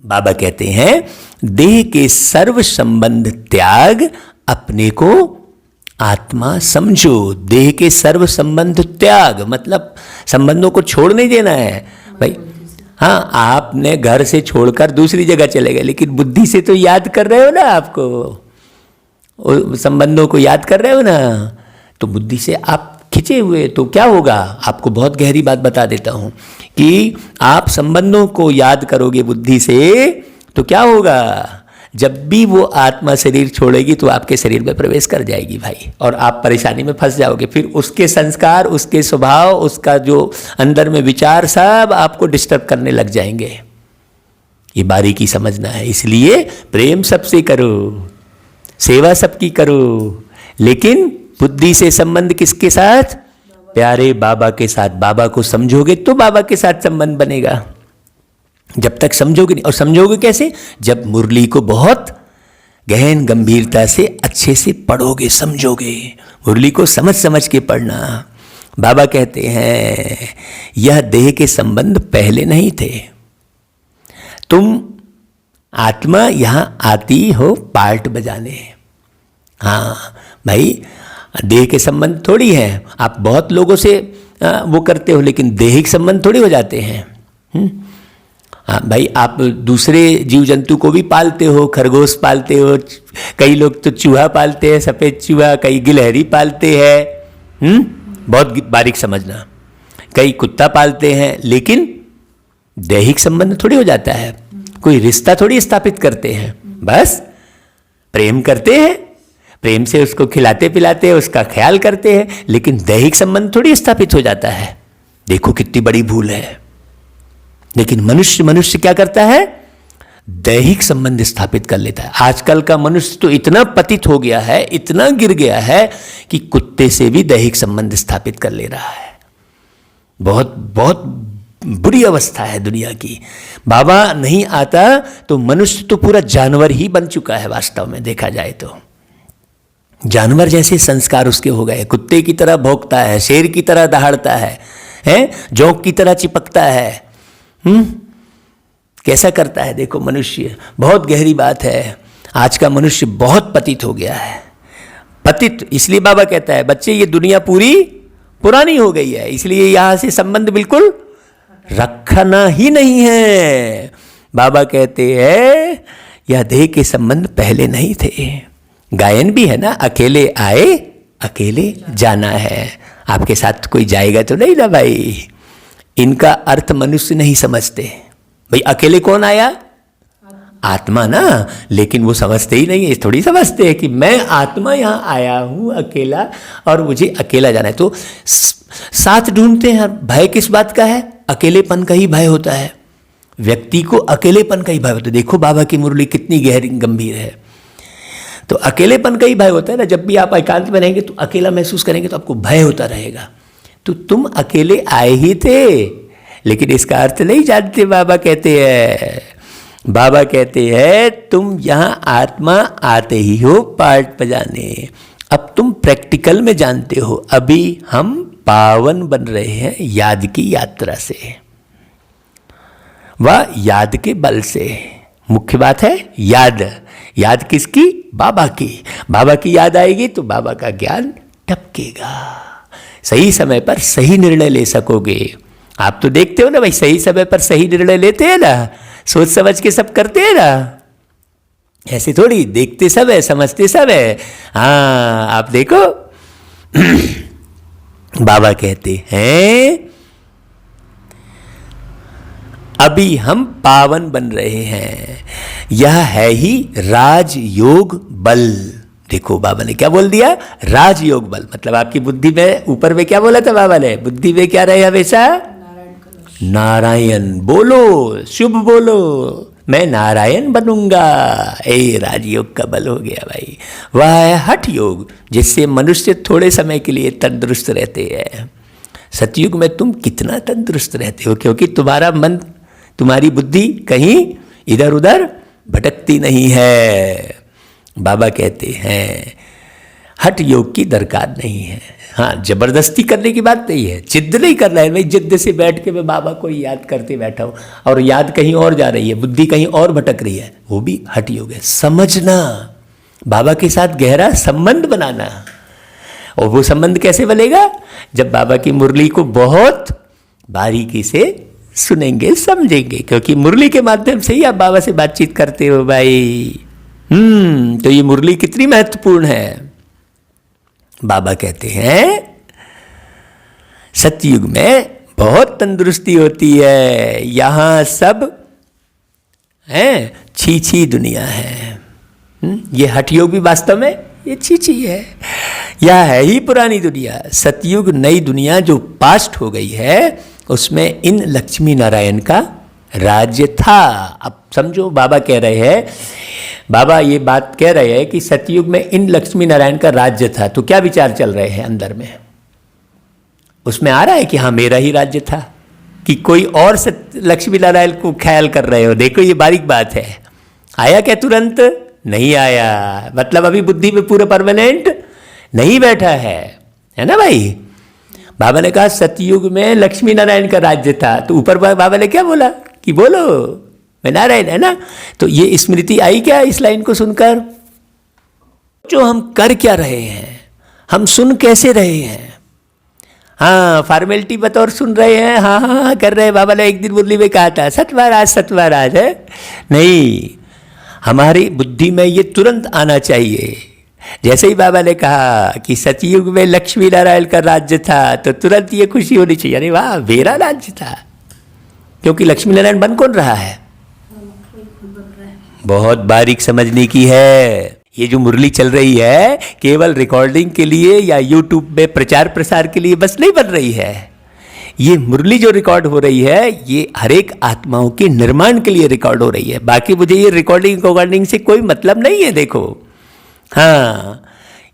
बाबा कहते हैं देह के सर्व संबंध त्याग अपने को आत्मा समझो, देह के सर्व संबंध त्याग, मतलब संबंधों को छोड़ नहीं देना है भाई। हाँ, आपने घर से छोड़कर दूसरी जगह चले गए, लेकिन बुद्धि से तो याद कर रहे हो ना, आपको संबंधों को याद कर रहे हो ना, तो बुद्धि से आप खिंचे हुए, तो क्या होगा? आपको बहुत गहरी बात बता देता हूं कि आप संबंधों को याद करोगे बुद्धि से, तो क्या होगा? जब भी वो आत्मा शरीर छोड़ेगी तो आपके शरीर में प्रवेश कर जाएगी भाई, और आप परेशानी में फंस जाओगे। फिर उसके संस्कार, उसके स्वभाव, उसका जो अंदर में विचार, सब आपको डिस्टर्ब करने लग जाएंगे। ये बारीकी समझना है। इसलिए प्रेम सबसे करो, सेवा सबकी करो, लेकिन बुद्धि से संबंध किसके साथ? प्यारे बाबा के साथ। बाबा को समझोगे तो बाबा के साथ संबंध बनेगा, जब तक समझोगे नहीं। और समझोगे कैसे? जब मुरली को बहुत गहन गंभीरता से अच्छे से पढ़ोगे, समझोगे। मुरली को समझ समझ के पढ़ना। बाबा कहते हैं यह देह के संबंध पहले नहीं थे, तुम आत्मा यहां आती हो पार्ट बजाने। हाँ भाई, देह के संबंध थोड़ी है। आप बहुत लोगों से वो करते हो, लेकिन देहिक संबंध थोड़ी हो जाते हैं। हाँ भाई, आप दूसरे जीव जंतु को भी पालते हो, खरगोश पालते हो, कई लोग तो चूहा पालते हैं, सफ़ेद चूहा, कई गिलहरी पालते हैं। बहुत बारीक समझना। कई कुत्ता पालते हैं, लेकिन दैहिक संबंध थोड़ी हो जाता है। कोई रिश्ता थोड़ी स्थापित करते हैं, बस प्रेम करते हैं, प्रेम से उसको खिलाते पिलाते हैं, उसका ख्याल करते हैं, लेकिन दैहिक संबंध थोड़ी स्थापित हो जाता है। देखो कितनी बड़ी भूल है। लेकिन मनुष्य क्या करता है? दैहिक संबंध स्थापित कर लेता है। आजकल का मनुष्य तो इतना पतित हो गया है, इतना गिर गया है कि कुत्ते से भी दैहिक संबंध स्थापित कर ले रहा है। बहुत बहुत बुरी अवस्था है दुनिया की। बाबा नहीं आता तो मनुष्य तो पूरा जानवर ही बन चुका है। वास्तव में देखा जाए तो जानवर जैसे संस्कार उसके हो गए। कुत्ते की तरह भौंकता है, शेर की तरह दहाड़ता है, जोंक की तरह चिपकता है। कैसा करता है देखो मनुष्य। बहुत गहरी बात है। आज का मनुष्य बहुत पतित हो गया है। पतित इसलिए बाबा कहता है बच्चे ये दुनिया पूरी पुरानी हो गई है, इसलिए यहां से संबंध बिल्कुल रखना ही नहीं है। बाबा कहते हैं यह देह के संबंध पहले नहीं थे। गायन भी है ना, अकेले आए अकेले जाना है। आपके साथ कोई जाएगा तो नहीं ना भाई। इनका अर्थ मनुष्य नहीं समझते भाई। अकेले कौन आया? आत्मा ना। लेकिन वो समझते ही नहीं है, थोड़ी समझते हैं कि मैं आत्मा यहां आया हूं अकेला और मुझे अकेला जाना है। तो साथ ढूंढते हैं। भय किस बात का है? अकेलेपन का ही भय होता है। व्यक्ति को अकेलेपन का ही भय होता है। देखो बाबा की मुरली कितनी गहरी गंभीर है। तो अकेलेपन का ही भय होता है ना। जब भी आप एकांत में रहेंगे तो अकेला महसूस करेंगे तो आपको भय होता रहेगा। तो तुम अकेले आए ही थे, लेकिन इसका अर्थ नहीं जानते। बाबा कहते हैं तुम यहां आत्मा आते ही हो पार्ट बजाने। अब तुम प्रैक्टिकल में जानते हो। अभी हम पावन बन रहे हैं याद की यात्रा से, वह याद के बल से। मुख्य बात है याद किसकी? बाबा की। बाबा की याद आएगी तो बाबा का ज्ञान टपकेगा। सही समय पर सही निर्णय ले सकोगे। आप तो देखते हो ना भाई, सही समय पर सही निर्णय लेते हैं ना, सोच समझ के सब करते हैं ना। ऐसे थोड़ी देखते सब है, समझते सब है। हाँ आप देखो बाबा कहते हैं अभी हम पावन बन रहे हैं। यह है ही राजयोग बल। देखो बाबा ने क्या बोल दिया? राजयोग बल। मतलब आपकी बुद्धि में, ऊपर में क्या बोला था बाबा ने? बुद्धि में क्या रहे हमेशा? नारायण बोलो, शुभ बोलो, मैं नारायण बनूंगा। राजयोग का बल हो गया भाई। वह है हठ योग, जिससे मनुष्य थोड़े समय के लिए तंदुरुस्त रहते हैं। सतयुग में तुम कितना तंदुरुस्त रहते हो, क्योंकि तुम्हारा मन, तुम्हारी बुद्धि कहीं इधर उधर भटकती नहीं है। बाबा कहते हैं हठ योग की दरकार नहीं है। हाँ, जबरदस्ती करने की बात नहीं है, जिद्द नहीं करना है भाई। जिद्द से बैठ के मैं बाबा को याद करते बैठा हूँ और याद कहीं और जा रही है, बुद्धि कहीं और भटक रही है, वो भी हठ योग है। समझना बाबा के साथ गहरा संबंध बनाना। और वो संबंध कैसे बनेगा? जब बाबा की मुरली को बहुत बारीकी से सुनेंगे, समझेंगे, क्योंकि मुरली के माध्यम से ही आप बाबा से बातचीत करते हो भाई। तो ये मुरली कितनी महत्वपूर्ण है। बाबा कहते हैं सतयुग में बहुत तंदुरुस्ती होती है, यहां सब है छी छी दुनिया है। ये हठ योग भी वास्तव में ये छी छी है, यह है ही पुरानी दुनिया। सतयुग नई दुनिया जो पास्ट हो गई है, उसमें इन लक्ष्मी नारायण का राज्य था। अब समझो, बाबा कह रहे हैं, बाबा ये बात कह रहे हैं कि सतयुग में इन लक्ष्मी नारायण का राज्य था। तो क्या विचार चल रहे हैं अंदर में? उसमें आ रहा है कि हाँ मेरा ही राज्य था, कि कोई और लक्ष्मी नारायण को ख्याल कर रहे हो? देखो ये बारीक बात है। आया क्या तुरंत? नहीं आया। मतलब अभी बुद्धि में पूरा परमानेंट नहीं बैठा है ना भाई। बाबा ने कहा सतयुग में लक्ष्मी नारायण का राज्य था, तो ऊपर बाबा ने क्या बोला कि बोलो मैं नारायण, है ना। तो ये स्मृति आई क्या इस लाइन को सुनकर? जो हम कर क्या रहे हैं, हम सुन कैसे रहे हैं? हाँ, फॉर्मेलिटी बतौर सुन रहे हैं, हाँ हाँ हाँ कर रहे हैं। बाबा ने एक दिन मुरली में कहा था सतवार आज है नहीं, हमारी बुद्धि में ये तुरंत आना चाहिए। जैसे ही बाबा ने कहा कि सतयुग में लक्ष्मी नारायण का राज्य था, तो तुरंत ये खुशी होनी चाहिए, अरे वाह मेरा राज्य था। क्योंकि लक्ष्मी नारायण बन कौन रहा है? बहुत बारीक समझने की है। ये जो मुरली चल रही है केवल रिकॉर्डिंग के लिए या यूट्यूब में प्रचार प्रसार के लिए बस नहीं बन रही है। ये मुरली जो रिकॉर्ड हो रही है, ये हर एक आत्माओं के निर्माण के लिए रिकॉर्ड हो रही है। बाकी मुझे ये रिकॉर्डिंग से कोई मतलब नहीं है। देखो, हाँ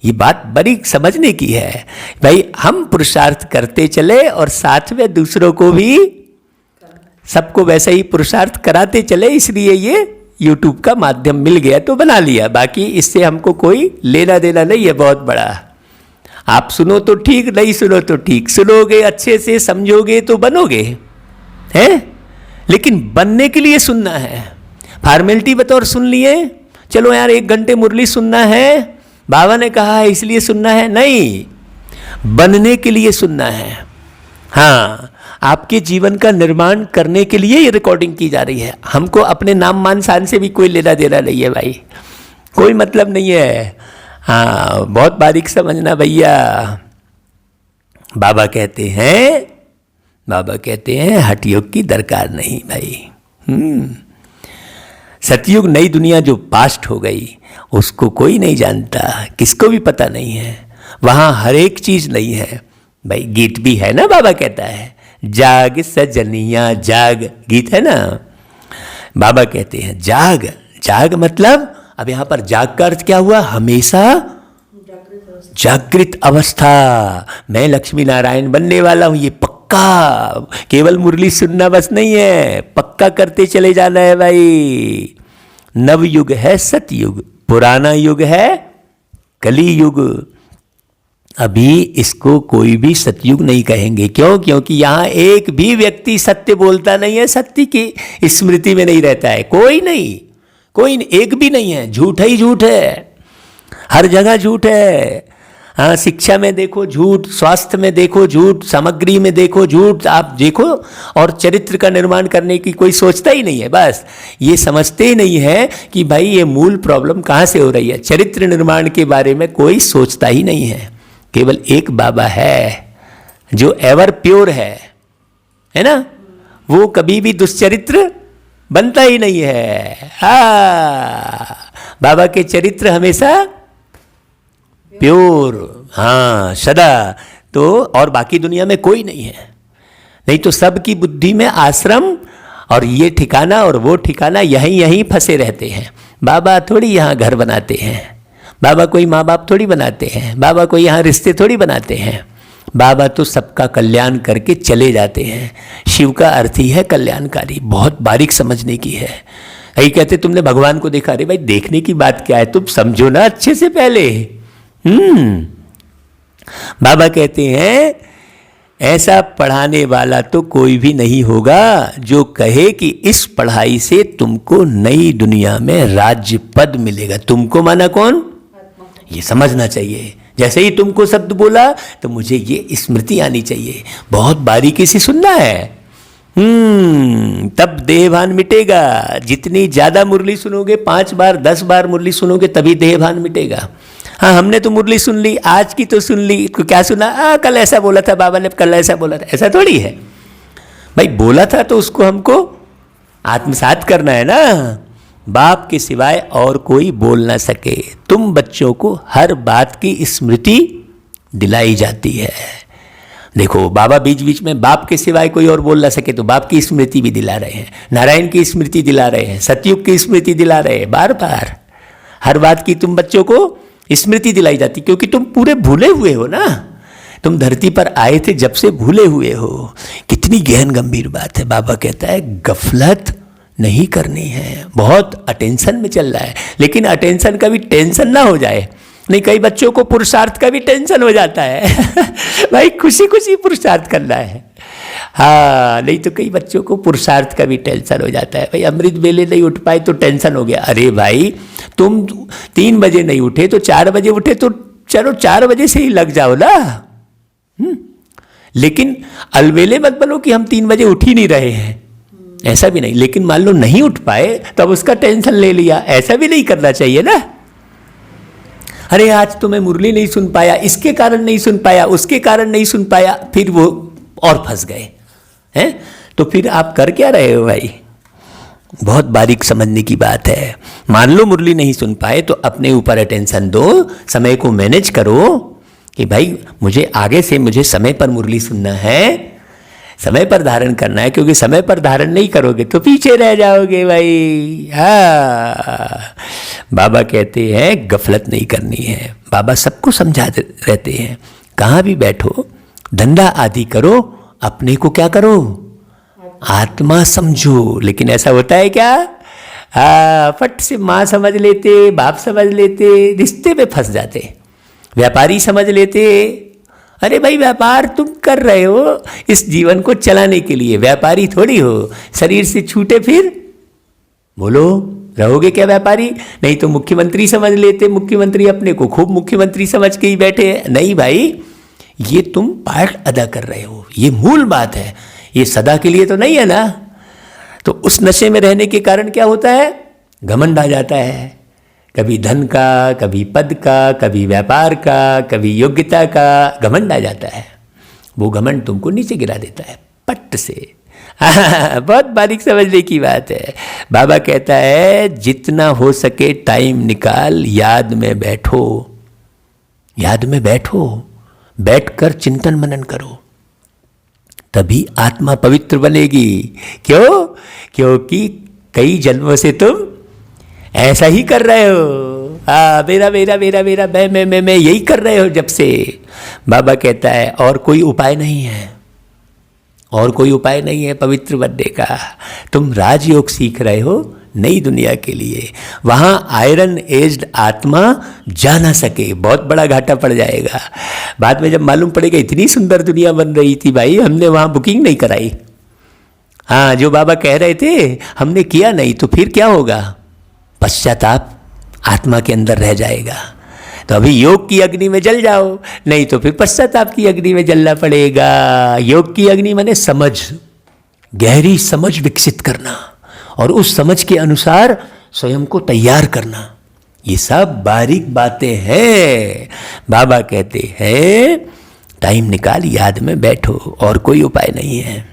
ये बात बड़ी समझने की है भाई। हम पुरुषार्थ करते चले और साथ में दूसरों को भी सबको वैसे ही पुरुषार्थ कराते चले, इसलिए ये YouTube का माध्यम मिल गया तो बना लिया। बाकी इससे हमको कोई लेना देना नहीं है बहुत बड़ा। आप सुनो तो ठीक, नहीं सुनो तो ठीक, सुनोगे अच्छे से समझोगे तो बनोगे, हैं? लेकिन बनने के लिए सुनना है। फॉर्मेलिटी बतौर सुन लिए, चलो यार 1 घंटे मुरली सुनना है, बाबा ने कहा है इसलिए सुनना है, नहीं, बनने के लिए सुनना है। हाँ, आपके जीवन का निर्माण करने के लिए ये रिकॉर्डिंग की जा रही है। हमको अपने नाम मान शान से भी कोई लेना देना नहीं है भाई, कोई मतलब नहीं है। हाँ, बहुत बारीक समझना भैया। बाबा कहते हैं हठ योग की दरकार नहीं भाई। सतयुग नई दुनिया जो पास्ट हो गई उसको कोई नहीं जानता, किसको भी पता नहीं है। वहाँ हर एक चीज नहीं है भाई। गीत भी है ना, बाबा कहता है जाग सजनिया जाग, गीत है ना। बाबा कहते हैं जाग, जाग मतलब अब यहां पर जाग का अर्थ क्या हुआ? हमेशा जागृत अवस्था। मैं लक्ष्मी नारायण बनने वाला हूं, ये पक्का। केवल मुरली सुनना बस नहीं है, पक्का करते चले जाना है भाई। नव युग है सतयुग, पुराना युग है कली युग। अभी इसको कोई भी सतयुग नहीं कहेंगे। क्यों? क्योंकि यहां एक भी व्यक्ति सत्य बोलता नहीं है, सत्य की स्मृति में नहीं रहता है। कोई नहीं, कोई एक भी नहीं है। झूठ ही झूठ है, हर जगह झूठ है। हाँ, शिक्षा में देखो झूठ, स्वास्थ्य में देखो झूठ, सामग्री में देखो झूठ, आप देखो। और चरित्र का निर्माण करने की कोई सोचता ही नहीं है। बस ये समझते ही नहीं है कि भाई ये मूल प्रॉब्लम कहाँ से हो रही है। चरित्र निर्माण के बारे में कोई सोचता ही नहीं है। केवल एक बाबा है जो एवर प्योर है ना। वो कभी भी दुष्चरित्र बनता ही नहीं है। हाँ, बाबा के चरित्र हमेशा प्योर, हाँ सदा। तो और बाकी दुनिया में कोई नहीं है। नहीं तो सबकी बुद्धि में आश्रम और ये ठिकाना और वो ठिकाना यहीं फंसे रहते हैं। बाबा थोड़ी यहाँ घर बनाते हैं, बाबा कोई माँ बाप थोड़ी बनाते हैं, बाबा कोई यहाँ रिश्ते थोड़ी बनाते हैं। बाबा तो सबका कल्याण करके चले जाते हैं। शिव का अर्थ ही है कल्याणकारी। बहुत बारीक समझने की है। यही कहते तुमने भगवान को देखा। अरे भाई देखने की बात क्या है, तुम समझो ना अच्छे से पहले। बाबा कहते हैं ऐसा पढ़ाने वाला तो कोई भी नहीं होगा जो कहे कि इस पढ़ाई से तुमको नई दुनिया में राज्य पद मिलेगा। तुमको माना कौन? ये समझना चाहिए। जैसे ही तुमको शब्द बोला तो मुझे ये स्मृति आनी चाहिए, बहुत बारीकी से सुनना है। तब देहभान मिटेगा। जितनी ज्यादा मुरली सुनोगे, 5 बार 10 बार मुरली सुनोगे, तभी देहभान मिटेगा। हाँ, हमने तो मुरली सुन ली, आज की तो सुन ली, क्या सुना, कल ऐसा बोला था बाबा ने, कल ऐसा बोला था, ऐसा थोड़ी है भाई। बोला था तो उसको हमको आत्मसात करना है ना। बाप के सिवाय और कोई बोल ना सके। तुम बच्चों को हर बात की स्मृति दिलाई जाती है। देखो, बाबा बीच बीच में बाप के सिवाय कोई और बोल ना सके तो बाप की स्मृति भी दिला रहे हैं, नारायण की स्मृति दिला रहे हैं, सतयुग की स्मृति दिला रहे हैं। बार बार हर बात की तुम बच्चों को स्मृति दिलाई जाती, क्योंकि तुम पूरे भूले हुए हो ना। तुम धरती पर आए थे जब से भूले हुए हो। कितनी गहन गंभीर बात है। बाबा कहता है गफलत नहीं करनी है। बहुत अटेंशन में चल रहा है, लेकिन अटेंशन का भी टेंशन ना हो जाए। नहीं, कई बच्चों को पुरुषार्थ का भी टेंशन हो जाता है भाई खुशी खुशी पुरुषार्थ करना है। हाँ, नहीं तो कई बच्चों को पुरुषार्थ का भी टेंशन हो जाता है। भाई अमृत वेले नहीं उठ पाए तो टेंशन हो गया। अरे भाई, तुम 3 बजे नहीं उठे तो 4 बजे उठे तो चलो 4 बजे से ही लग जाओ ना। लेकिन अलवेले मत बनो कि हम 3 बजे उठ ही नहीं रहे हैं, ऐसा भी नहीं। लेकिन मान लो नहीं उठ पाए तब उसका टेंशन ले लिया, ऐसा भी नहीं करना चाहिए ना। अरे आज तो मैं मुरली नहीं सुन पाया, इसके कारण नहीं सुन पाया, उसके कारण नहीं सुन पाया, फिर वो और फंस गए हैं। तो फिर आप कर क्या रहे हो भाई? बहुत बारीक समझने की बात है। मान लो मुरली नहीं सुन पाए तो अपने ऊपर अटेंशन दो, समय को मैनेज करो कि भाई मुझे आगे से मुझे समय पर मुरली सुनना है, समय पर धारण करना है, क्योंकि समय पर धारण नहीं करोगे तो पीछे रह जाओगे भाई। हाँ, बाबा कहते हैं गफलत नहीं करनी है। बाबा सबको समझाते रहते हैं, कहाँ भी बैठो, धंधा आदि करो, अपने को क्या करो, आत्मा समझो। लेकिन ऐसा होता है क्या? फट से माँ समझ लेते, बाप समझ लेते, रिश्ते में फंस जाते, व्यापारी समझ लेते। अरे भाई, व्यापार तुम कर रहे हो इस जीवन को चलाने के लिए, व्यापारी थोड़ी हो। शरीर से छूटे फिर बोलो रहोगे क्या व्यापारी? नहीं तो मुख्यमंत्री समझ लेते, मुख्यमंत्री अपने को खूब मुख्यमंत्री समझ के ही बैठे हैं। नहीं भाई, ये तुम पार्ट अदा कर रहे हो, ये मूल बात है, ये सदा के लिए तो नहीं है ना। तो उस नशे में रहने के कारण क्या होता है? घमंड आ जाता है, कभी धन का, कभी पद का, कभी व्यापार का, कभी योग्यता का घमंड आ जाता है। वो घमंड तुमको नीचे गिरा देता है पट से। बहुत बारीक समझने की बात है। बाबा कहता है जितना हो सके टाइम निकाल, याद में बैठो, याद में बैठो, बैठकर चिंतन मनन करो, तभी आत्मा पवित्र बनेगी। क्यों? क्योंकि कई जन्मों से तुम ऐसा ही कर रहे हो। मेरा मेरा मेरा मेरा, मैं यही कर रहे हो जब से। बाबा कहता है और कोई उपाय नहीं है, और कोई उपाय नहीं है पवित्र बनने का। तुम राजयोग सीख रहे हो नई दुनिया के लिए, वहाँ आयरन एज्ड आत्मा जा ना सके, बहुत बड़ा घाटा पड़ जाएगा। बाद में जब मालूम पड़ेगा इतनी सुंदर दुनिया बन रही थी भाई, हमने वहाँ बुकिंग नहीं कराई। हाँ, जो बाबा कह रहे थे हमने किया नहीं, तो फिर क्या होगा? पश्चाताप आत्मा के अंदर रह जाएगा। तो अभी योग की अग्नि में जल जाओ, नहीं तो फिर पश्चाताप की अग्नि में जलना पड़ेगा। योग की अग्नि माने समझ, गहरी समझ विकसित करना, और उस समझ के अनुसार स्वयं को तैयार करना। ये सब बारीक बातें हैं। बाबा कहते हैं टाइम निकाल, याद में बैठो, और कोई उपाय नहीं है।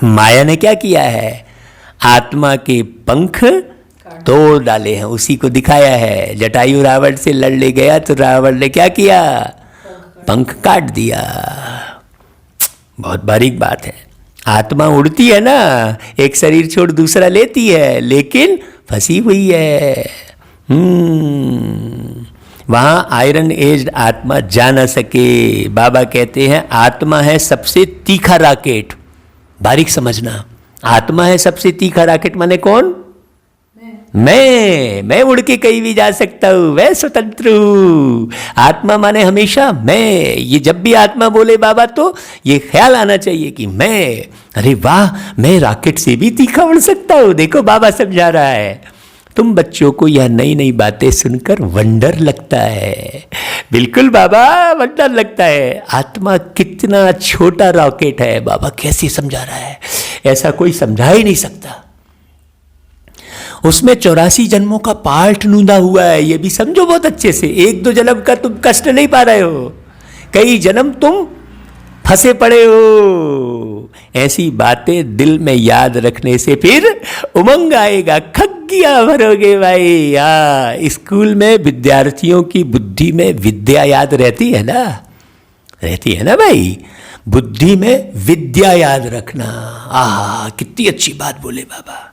माया ने क्या किया है? आत्मा के पंख तोड़ डाले हैं, उसी को दिखाया है। जटायु रावण से लड़ने गया तो रावण ने क्या किया? पंख काट दिया। बहुत बारीक बात है। आत्मा उड़ती है ना, एक शरीर छोड़ दूसरा लेती है, लेकिन फंसी हुई है। वहां आयरन एज्ड आत्मा जा न सके। बाबा कहते हैं आत्मा है सबसे तीखा रॉकेट। बारीक समझना, आत्मा है सबसे तीखा रॉकेट। माने कौन? मैं उड़ के कहीं भी जा सकता हूं, मैं स्वतंत्र हूं। आत्मा माने हमेशा मैं। ये जब भी आत्मा बोले बाबा तो ये ख्याल आना चाहिए कि मैं, अरे वाह, मैं रॉकेट से भी तीखा उड़ सकता हूं। देखो बाबा समझा रहा है, तुम बच्चों को यह नई नई बातें सुनकर वंडर लगता है। बिल्कुल बाबा, वंडर लगता है। आत्मा कितना छोटा रॉकेट है, बाबा कैसे समझा रहा है, ऐसा कोई समझा ही नहीं सकता। उसमें 84 जन्मों का पार्ट नूंदा हुआ है, ये भी समझो बहुत अच्छे से। एक दो जन्म का तुम कष्ट नहीं पा रहे हो, कई जन्म तुम फंसे पड़े हो। ऐसी बातें दिल में याद रखने से फिर उमंग आएगा, खग्गियां भरोगे भाई। स्कूल में विद्यार्थियों की बुद्धि में विद्या याद रहती है ना, रहती है ना भाई। बुद्धि में विद्या याद रखना, कितनी अच्छी बात बोले बाबा।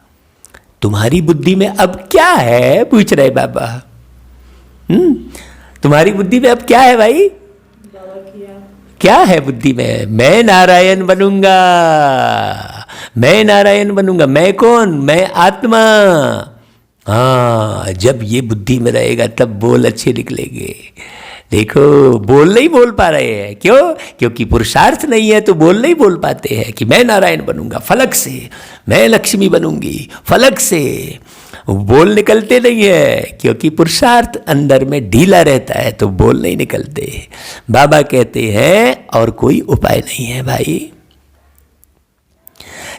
तुम्हारी बुद्धि में अब क्या है, पूछ रहे बाबा। तुम्हारी बुद्धि में अब क्या है भाई? क्या है बुद्धि में? मैं नारायण बनूंगा, मैं नारायण बनूंगा। मैं कौन? मैं आत्मा। जब ये बुद्धि में रहेगा तब बोल अच्छे निकलेंगे। देखो बोल नहीं बोल पा रहे हैं, क्यों? क्योंकि पुरुषार्थ नहीं है, तो बोल नहीं बोल पाते हैं कि मैं नारायण बनूंगा फलक से, मैं लक्ष्मी बनूंगी फलक से। बोल निकलते नहीं है क्योंकि पुरुषार्थ अंदर में ढीला रहता है, तो बोल नहीं निकलते। बाबा कहते हैं और कोई उपाय नहीं है भाई।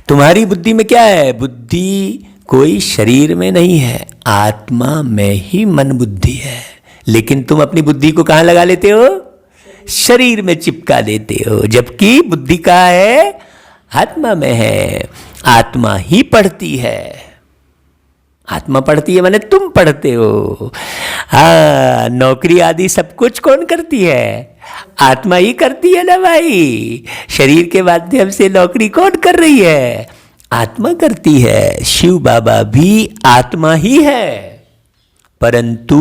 तुम्हारी बुद्धि में क्या है? बुद्धि कोई शरीर में नहीं है, आत्मा में ही मन बुद्धि है। लेकिन तुम अपनी बुद्धि को कहाँ लगा लेते हो? शरीर में चिपका देते हो, जबकि बुद्धि कहाँ है? आत्मा में है। आत्मा ही पढ़ती है, आत्मा पढ़ती है माने तुम पढ़ते हो। नौकरी आदि सब कुछ कौन करती है? आत्मा ही करती है ना भाई। शरीर के माध्यम से नौकरी कौन कर रही है? आत्मा करती है। शिव बाबा भी आत्मा ही है, परंतु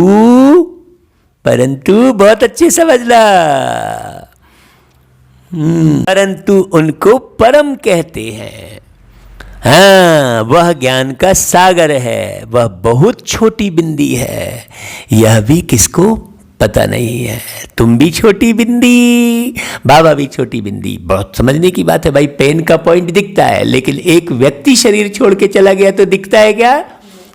बहुत अच्छे समझना, परंतु उनको परम कहते हैं। वह ज्ञान का सागर है, वह बहुत छोटी बिंदी है। यह भी किसको पता नहीं है। तुम भी छोटी बिंदी, बाबा भी छोटी बिंदी। बहुत समझने की बात है भाई। पेन का पॉइंट दिखता है, लेकिन एक व्यक्ति शरीर छोड़ के चला गया तो दिखता है क्या?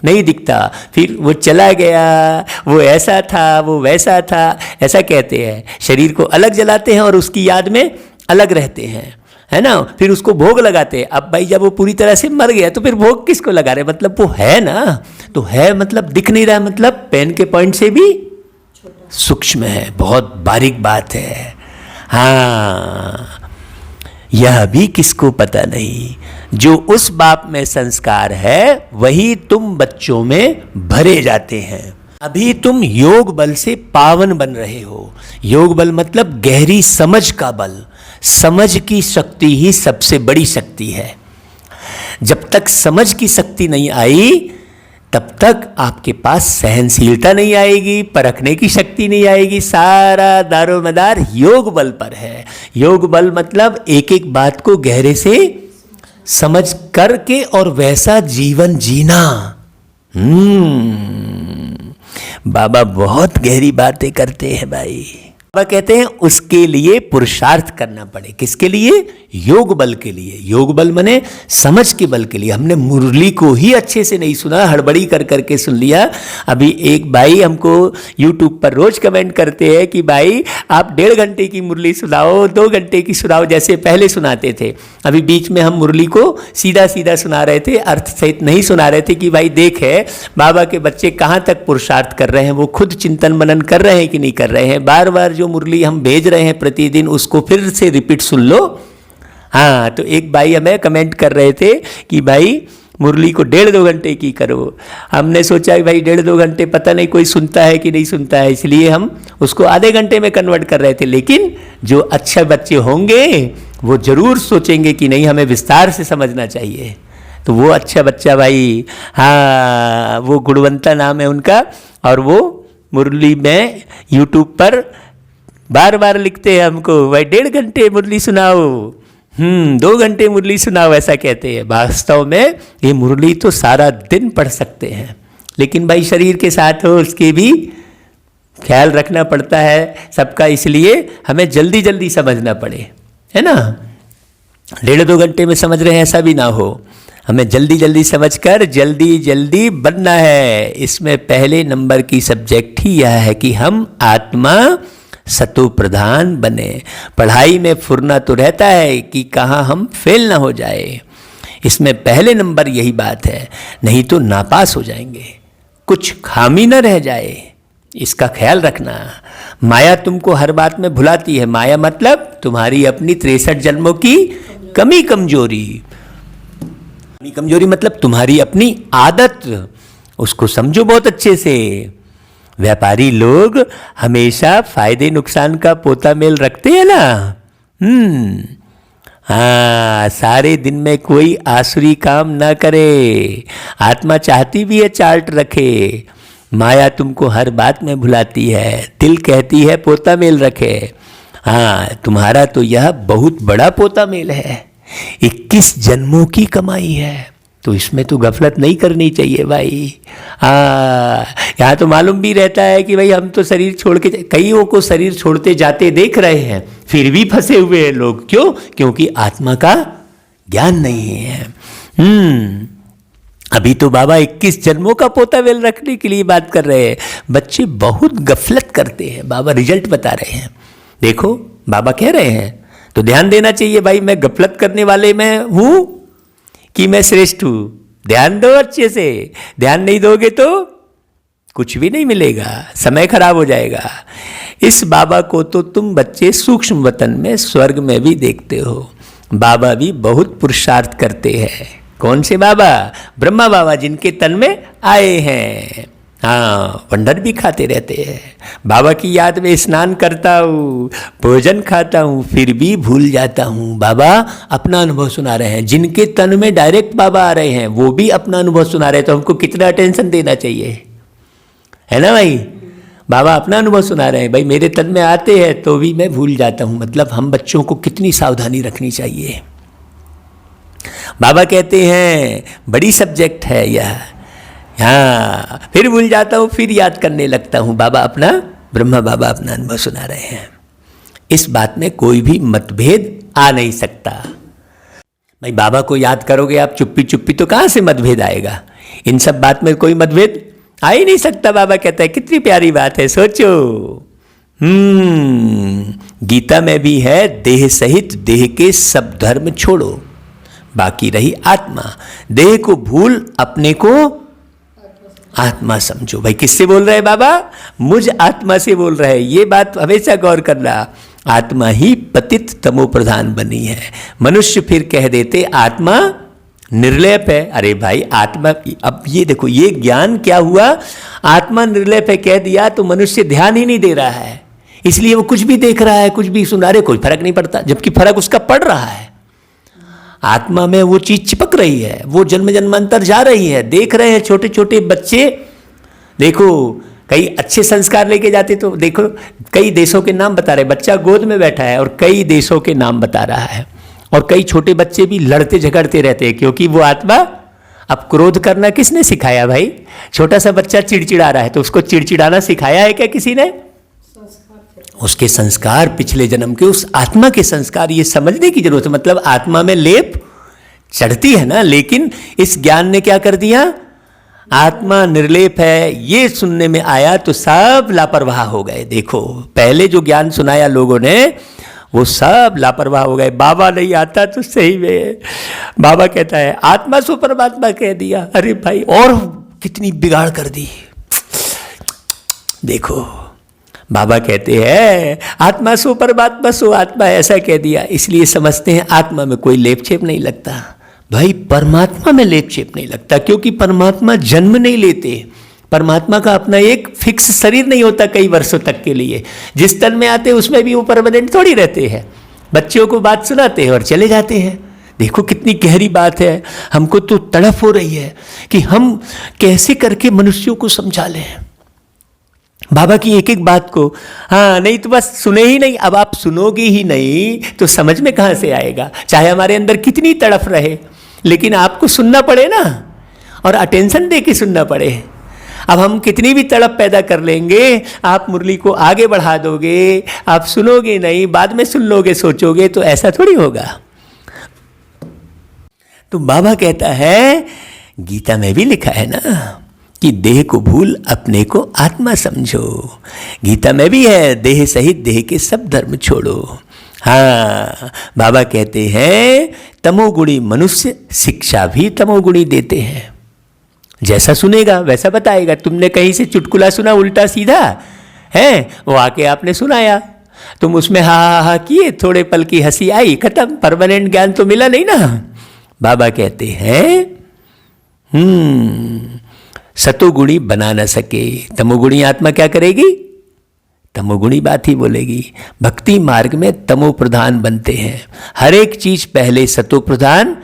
नहीं दिखता। फिर वो चला गया, वो ऐसा था, वो वैसा था, ऐसा कहते हैं। शरीर को अलग जलाते हैं और उसकी याद में अलग रहते हैं, है ना। फिर उसको भोग लगाते हैं। अब भाई जब वो पूरी तरह से मर गया तो फिर भोग किसको लगा रहे? मतलब वो है ना, तो है मतलब दिख नहीं रहा, मतलब पेन के पॉइंट से भी सूक्ष्म है, बहुत बारीक बात है। यह भी किसको पता नहीं। जो उस बाप में संस्कार है वही तुम बच्चों में भरे जाते हैं। अभी तुम योग बल से पावन बन रहे हो। योग बल मतलब गहरी समझ का बल। समझ की शक्ति ही सबसे बड़ी शक्ति है। जब तक समझ की शक्ति नहीं आई तब तक आपके पास सहनशीलता नहीं आएगी, परखने की शक्ति नहीं आएगी। सारा दारोमदार योग बल पर है। योग बल मतलब एक एक बात को गहरे से समझ करके और वैसा जीवन जीना। बाबा बहुत गहरी बातें करते हैं भाई। बाबा कहते हैं उसके लिए पुरुषार्थ करना पड़े। किसके लिए? योग बल के लिए। योग बल माने समझ के बल के लिए। हमने मुरली को ही अच्छे से नहीं सुना, हड़बड़ी कर करके सुन लिया। अभी एक भाई हमको यूट्यूब पर रोज कमेंट करते हैं कि भाई आप 1.5 घंटे की मुरली सुनाओ, 2 घंटे की सुनाओ, जैसे पहले सुनाते थे। अभी बीच में हम मुरली को सीधा सीधा सुना रहे थे, अर्थ सहित नहीं सुना रहे थे कि भाई देख है बाबा के बच्चे कहाँ तक पुरुषार्थ कर रहे हैं, वो खुद चिंतन मनन कर रहे हैं कि नहीं कर रहे हैं। बार बार जो मुरली हम भेज रहे हैं प्रतिदिन उसको फिर से रिपीट सुन लो। तो एक भाई हमें कमेंट कर रहे थे कि भाई मुरली को 1.5-2 घंटे की करो। हमने सोचा कि भाई 1.5-2 घंटे पता नहीं कोई सुनता है कि नहीं सुनता है, इसलिए हम उसको आधे घंटे में कन्वर्ट कर रहे थे। लेकिन जो अच्छे बच्चे होंगे वो जरूर सोचेंगे कि नहीं हमें विस्तार से समझना चाहिए। तो वो अच्छा बच्चा भाई, वो गुणवंता नाम है उनका, और वो मुरली में यूट्यूब पर बार बार लिखते हैं हमको भाई 1.5 घंटे मुरली सुनाओ, 2 घंटे मुरली सुनाओ, ऐसा कहते हैं। वास्तव में ये मुरली तो सारा दिन पढ़ सकते हैं, लेकिन भाई शरीर के साथ हो उसके भी ख्याल रखना पड़ता है सबका, इसलिए हमें जल्दी जल्दी समझना पड़े, है ना। 1.5-2 घंटे में समझ रहे हैं ऐसा भी ना हो। हमें जल्दी जल्दी समझकर जल्दी जल्दी बनना है। इसमें पहले नंबर की सब्जेक्ट ही यह है कि हम आत्मा सतो प्रधान बने। पढ़ाई में फुरना तो रहता है कि कहाँ हम फेल ना हो जाए, इसमें पहले नंबर यही बात है, नहीं तो नापास हो जाएंगे, कुछ खामी ना रह जाए, इसका ख्याल रखना। माया तुमको हर बात में भुलाती है। माया मतलब तुम्हारी अपनी 63 जन्मों की कमी कमजोरी। कमजोरी मतलब तुम्हारी अपनी आदत, उसको समझो बहुत अच्छे से। व्यापारी लोग हमेशा फायदे नुकसान का पोता मेल रखते हैं ना। हाँ, सारे दिन में कोई आसुरी काम ना करे। आत्मा चाहती भी है चार्ट रखे, माया तुमको हर बात में भुलाती है, दिल कहती है पोता मेल रखे। हाँ, तुम्हारा तो यह बहुत बड़ा पोता मेल है, 21 जन्मों की कमाई है, तो इसमें तो गफलत नहीं करनी चाहिए भाई। हाँ, यहाँ तो मालूम भी रहता है कि भाई हम तो शरीर छोड़ के, कईयों को शरीर छोड़ते जाते देख रहे हैं, फिर भी फंसे हुए हैं लोग। क्यों? क्योंकि आत्मा का ज्ञान नहीं है। अभी तो बाबा 21 जन्मों का पोता मेल रखने के लिए बात कर रहे हैं। बच्चे बहुत गफलत करते हैं, बाबा रिजल्ट बता रहे हैं। देखो बाबा कह रहे हैं तो ध्यान देना चाहिए भाई, मैं गफलत करने वाले में हूं कि मैं श्रेष्ठ हूं? ध्यान दो अच्छे से, ध्यान नहीं दोगे तो कुछ भी नहीं मिलेगा, समय खराब हो जाएगा। इस बाबा को तो तुम बच्चे सूक्ष्म वतन में स्वर्ग में भी देखते हो। बाबा भी बहुत पुरुषार्थ करते हैं। कौन से बाबा? ब्रह्मा बाबा, जिनके तन में आए हैं। हाँ, वंडर भी खाते रहते हैं। बाबा की याद में स्नान करता हूँ, भोजन खाता हूँ, फिर भी भूल जाता हूँ। बाबा अपना अनुभव सुना रहे हैं, जिनके तन में डायरेक्ट बाबा आ रहे हैं वो भी अपना अनुभव सुना रहे हैं, तो हमको कितना अटेंशन देना चाहिए, है ना भाई? बाबा अपना अनुभव सुना रहे हैं, भाई मेरे तन में आते हैं तो भी मैं भूल जाता हूँ। मतलब हम बच्चों को कितनी सावधानी रखनी चाहिए। बाबा कहते हैं बड़ी सब्जेक्ट है यह। हाँ, फिर भूल जाता हूँ, फिर याद करने लगता हूँ। बाबा अपना, ब्रह्मा बाबा अपना अनुभव सुना रहे हैं। इस बात में कोई भी मतभेद आ नहीं सकता। भाई बाबा को याद करोगे आप चुप्पी चुप्पी, तो कहाँ से मतभेद आएगा? इन सब बात में कोई मतभेद आ ही नहीं सकता। बाबा कहता है कितनी प्यारी बात है, सोचो। गीता में भी है, देह सहित देह के सब धर्म छोड़ो, बाकी रही आत्मा। देह को भूल, अपने को आत्मा समझो। भाई किससे बोल रहे हैं बाबा? मुझ आत्मा से बोल रहे हैं। ये बात हमेशा गौर करना। आत्मा ही पतित तमो प्रधान बनी है। मनुष्य फिर कह देते आत्मा निर्लेप है। अरे भाई आत्मा, अब ये देखो ये ज्ञान क्या हुआ, आत्मा निर्लेप है कह दिया तो मनुष्य ध्यान ही नहीं दे रहा है, इसलिए वो कुछ भी देख रहा है, कुछ भी सुन रहा है, कोई फर्क नहीं पड़ता, जबकि फर्क उसका पड़ रहा है। आत्मा में वो चीज चिपक रही है, वो जन्म जन्मांतर जा रही है। देख रहे हैं छोटे छोटे बच्चे, देखो कई अच्छे संस्कार लेके जाते, तो देखो कई देशों के नाम बता रहे, बच्चा गोद में बैठा है और कई देशों के नाम बता रहा है। और कई छोटे बच्चे भी लड़ते झगड़ते रहते हैं, क्योंकि वो आत्मा, अब क्रोध करना किसने सिखाया भाई? छोटा सा बच्चा चिड़चिड़ा रहा है तो उसको चिड़चिड़ाना सिखाया है क्या किसी ने? उसके संस्कार पिछले जन्म के, उस आत्मा के संस्कार, ये समझने की जरूरत है। मतलब आत्मा में लेप चढ़ती है ना, लेकिन इस ज्ञान ने क्या कर दिया? आत्मा निर्लेप है ये सुनने में आया तो सब लापरवाह हो गए। देखो पहले जो ज्ञान सुनाया लोगों ने वो सब लापरवाह हो गए। बाबा नहीं आता तो सही में बाबा कहता है आत्मा सो परमात्मा कह दिया। अरे भाई और कितनी बिगाड़ कर दी। देखो बाबा कहते हैं आत्मा सो परमात्मा सो आत्मा, ऐसा कह दिया, इसलिए समझते हैं आत्मा में कोई लेप छेप नहीं लगता। भाई परमात्मा में लेप छेप नहीं लगता, क्योंकि परमात्मा जन्म नहीं लेते। परमात्मा का अपना एक फिक्स शरीर नहीं होता कई वर्षों तक के लिए। जिस तन में आते उसमें भी वो परमानेंट थोड़ी रहते हैं। बच्चों को बात सुनाते हैं और चले जाते हैं। देखो कितनी गहरी बात है। हमको तो तड़प हो रही है कि हम कैसे करके मनुष्यों को समझा लें बाबा की एक एक बात को। हाँ नहीं तो बस सुने ही नहीं। अब आप सुनोगे ही नहीं तो समझ में कहाँ से आएगा? चाहे हमारे अंदर कितनी तड़प रहे, लेकिन आपको सुनना पड़े ना, और अटेंशन दे के सुनना पड़े। अब हम कितनी भी तड़प पैदा कर लेंगे, आप मुरली को आगे बढ़ा दोगे, आप सुनोगे नहीं, बाद में सुन लोगे, सोचोगे, तो ऐसा थोड़ी होगा। तो बाबा कहता है, गीता में भी लिखा है ना कि देह को भूल अपने को आत्मा समझो। गीता में भी है, देह सहित देह के सब धर्म छोड़ो। हाँ, बाबा कहते हैं तमोगुणी मनुष्य शिक्षा भी तमोगुणी देते हैं। जैसा सुनेगा वैसा बताएगा। तुमने कहीं से चुटकुला सुना उल्टा सीधा है, वो आके आपने सुनाया, तुम उसमें हा हा हा किए, थोड़े पल की हंसी आई, खत्म, परमानेंट ज्ञान तो मिला नहीं ना। बाबा कहते हैं सतोगुणी बना न सके, तमोगुणी आत्मा क्या करेगी? तमोगुणी बात ही बोलेगी। भक्ति मार्ग में तमो प्रधान बनते हैं। हर एक चीज पहले सतो प्रधान,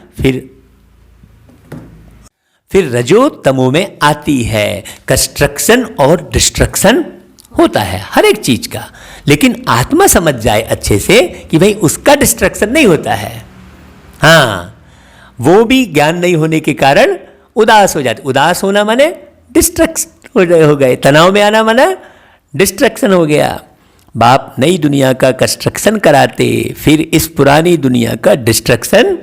फिर रजो तमो में आती है। कंस्ट्रक्शन और डिस्ट्रक्शन होता है हर एक चीज का, लेकिन आत्मा समझ जाए अच्छे से कि भाई उसका डिस्ट्रक्शन नहीं होता है। हाँ, वो भी ज्ञान नहीं होने के कारण उदास हो जाते। उदास होना माने डिस्ट्रक्शन हो गए, तनाव में आना माना डिस्ट्रक्शन हो गया। बाप नई दुनिया का कंस्ट्रक्शन कराते, फिर इस पुरानी दुनिया का डिस्ट्रक्शन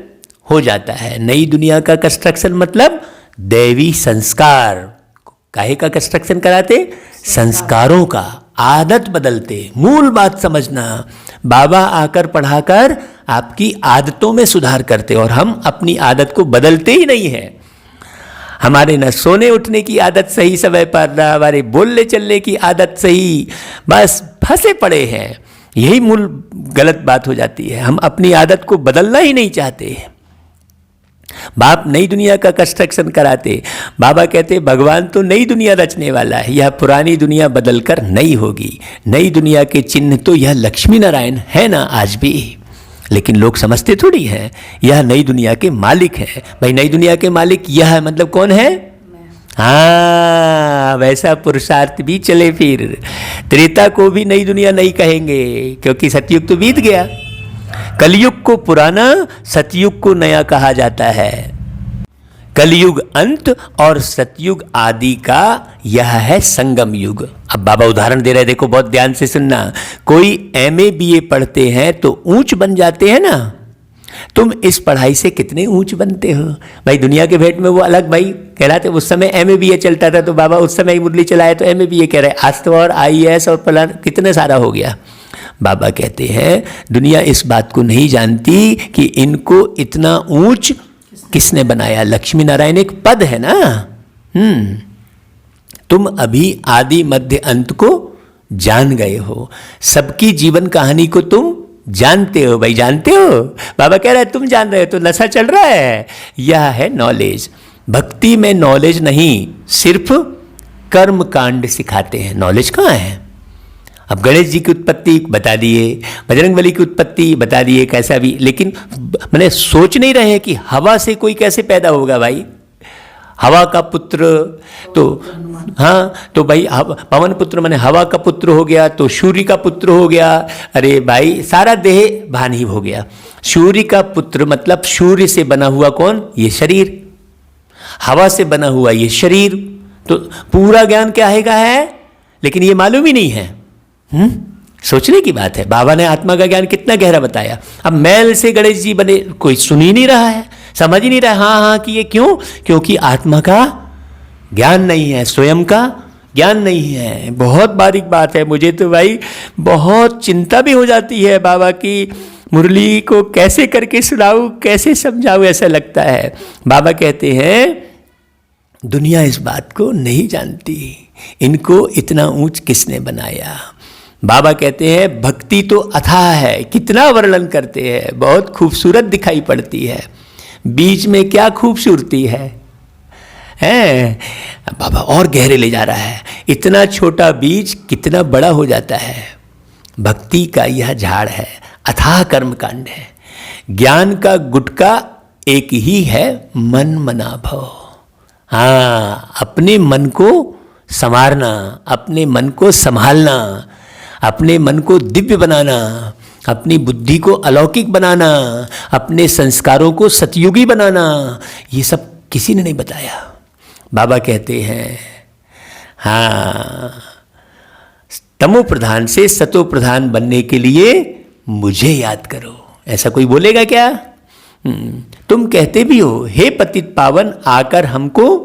हो जाता है। नई दुनिया का कंस्ट्रक्शन मतलब दैवी संस्कार। काहे का कंस्ट्रक्शन कराते? संस्कारों का। आदत बदलते, मूल बात समझना। बाबा आकर पढ़ाकर आपकी आदतों में सुधार करते, और हम अपनी आदत को बदलते ही नहीं है। हमारे न सोने उठने की आदत सही समय पर, न हमारे बोलने चलने की आदत सही, बस फंसे पड़े हैं। यही मूल गलत बात हो जाती है। हम अपनी आदत को बदलना ही नहीं चाहते। बाप नई दुनिया का कंस्ट्रक्शन कराते। बाबा कहते भगवान तो नई दुनिया रचने वाला है, यह पुरानी दुनिया बदलकर नई होगी। नई दुनिया के चिन्ह तो यह लक्ष्मी नारायण है ना आज भी, लेकिन लोग समझते थोड़ी हैं यह नई दुनिया के मालिक है। भाई नई दुनिया के मालिक यह मतलब कौन है? हाँ, वैसा पुरुषार्थ भी चले। फिर त्रेता को भी नई दुनिया नहीं कहेंगे, क्योंकि सतयुग तो बीत गया। कलयुग को पुराना, सतयुग को नया कहा जाता है। कलयुग अंत और सतयुग आदि का यह है संगम युग। अब बाबा उदाहरण दे रहे हैं, देखो बहुत ध्यान से सुनना। कोई MA BA पढ़ते हैं तो ऊंच बन जाते हैं ना। तुम इस पढ़ाई से कितने ऊंच बनते हो? भाई दुनिया के भेंट में वो अलग भाई कहलाते। उस समय MA BA चलता था, तो बाबा उस समय मुरली चलाए तो MA BA कह रहे, आज तो और IAS और प्लान कितने सारा हो गया। बाबा कहते हैं दुनिया इस बात को नहीं जानती कि इनको इतना ऊंच किसने बनाया। लक्ष्मी नारायण एक पद है ना। तुम अभी आदि मध्य अंत को जान गए हो, सबकी जीवन कहानी को तुम जानते हो। भाई जानते हो, बाबा कह रहा है तुम जान रहे हो तो नशा चल रहा है। यह है नॉलेज। भक्ति में नॉलेज नहीं, सिर्फ कर्म कांड सिखाते हैं। नॉलेज कहाँ है? अब गणेश जी की उत्पत्ति बता दिए, बजरंगबली की उत्पत्ति बता दिए, कैसा भी, लेकिन मैंने सोच नहीं रहे कि हवा से कोई कैसे पैदा होगा। भाई हवा का पुत्र तो हाँ, तो भाई पवन पुत्र माने हवा का पुत्र हो गया, तो सूर्य का पुत्र हो गया। अरे भाई सारा देह भानी हो गया। सूर्य का पुत्र मतलब सूर्य से बना हुआ कौन? ये शरीर। हवा से बना हुआ ये शरीर। तो पूरा ज्ञान क्या है, लेकिन ये मालूम ही नहीं है। सोचने की बात है। बाबा ने आत्मा का ज्ञान कितना गहरा बताया। अब मैल से गणेश जी बने, कोई सुन ही नहीं रहा है, समझ ही नहीं रहा। हाँ हाँ कि ये क्यों? क्योंकि आत्मा का ज्ञान नहीं है, स्वयं का ज्ञान नहीं है। बहुत बारीक बात है। मुझे तो भाई बहुत चिंता भी हो जाती है बाबा की मुरली को कैसे करके सुनाऊं, कैसे समझाऊं, ऐसा लगता है। बाबा कहते हैं दुनिया इस बात को नहीं जानती, इनको इतना ऊंच किसने बनाया। बाबा कहते हैं भक्ति तो अथाह है, कितना वर्णन करते हैं, बहुत खूबसूरत दिखाई पड़ती है। बीच में क्या खूबसूरती है, बाबा और गहरे ले जा रहा है। इतना छोटा बीज कितना बड़ा हो जाता है। भक्ति का यह झाड़ है, अथाह कर्मकांड है। ज्ञान का गुटका एक ही है, मन मना भव। हाँ, अपने मन को संवारना, अपने मन को संभालना, अपने मन को दिव्य बनाना, अपनी बुद्धि को अलौकिक बनाना, अपने संस्कारों को सतयुगी बनाना, ये सब किसी ने नहीं बताया। बाबा कहते हैं हाँ, तमो प्रधान से सतो प्रधान बनने के लिए मुझे याद करो। ऐसा कोई बोलेगा क्या? तुम कहते भी हो, हे पतित पावन आकर हमको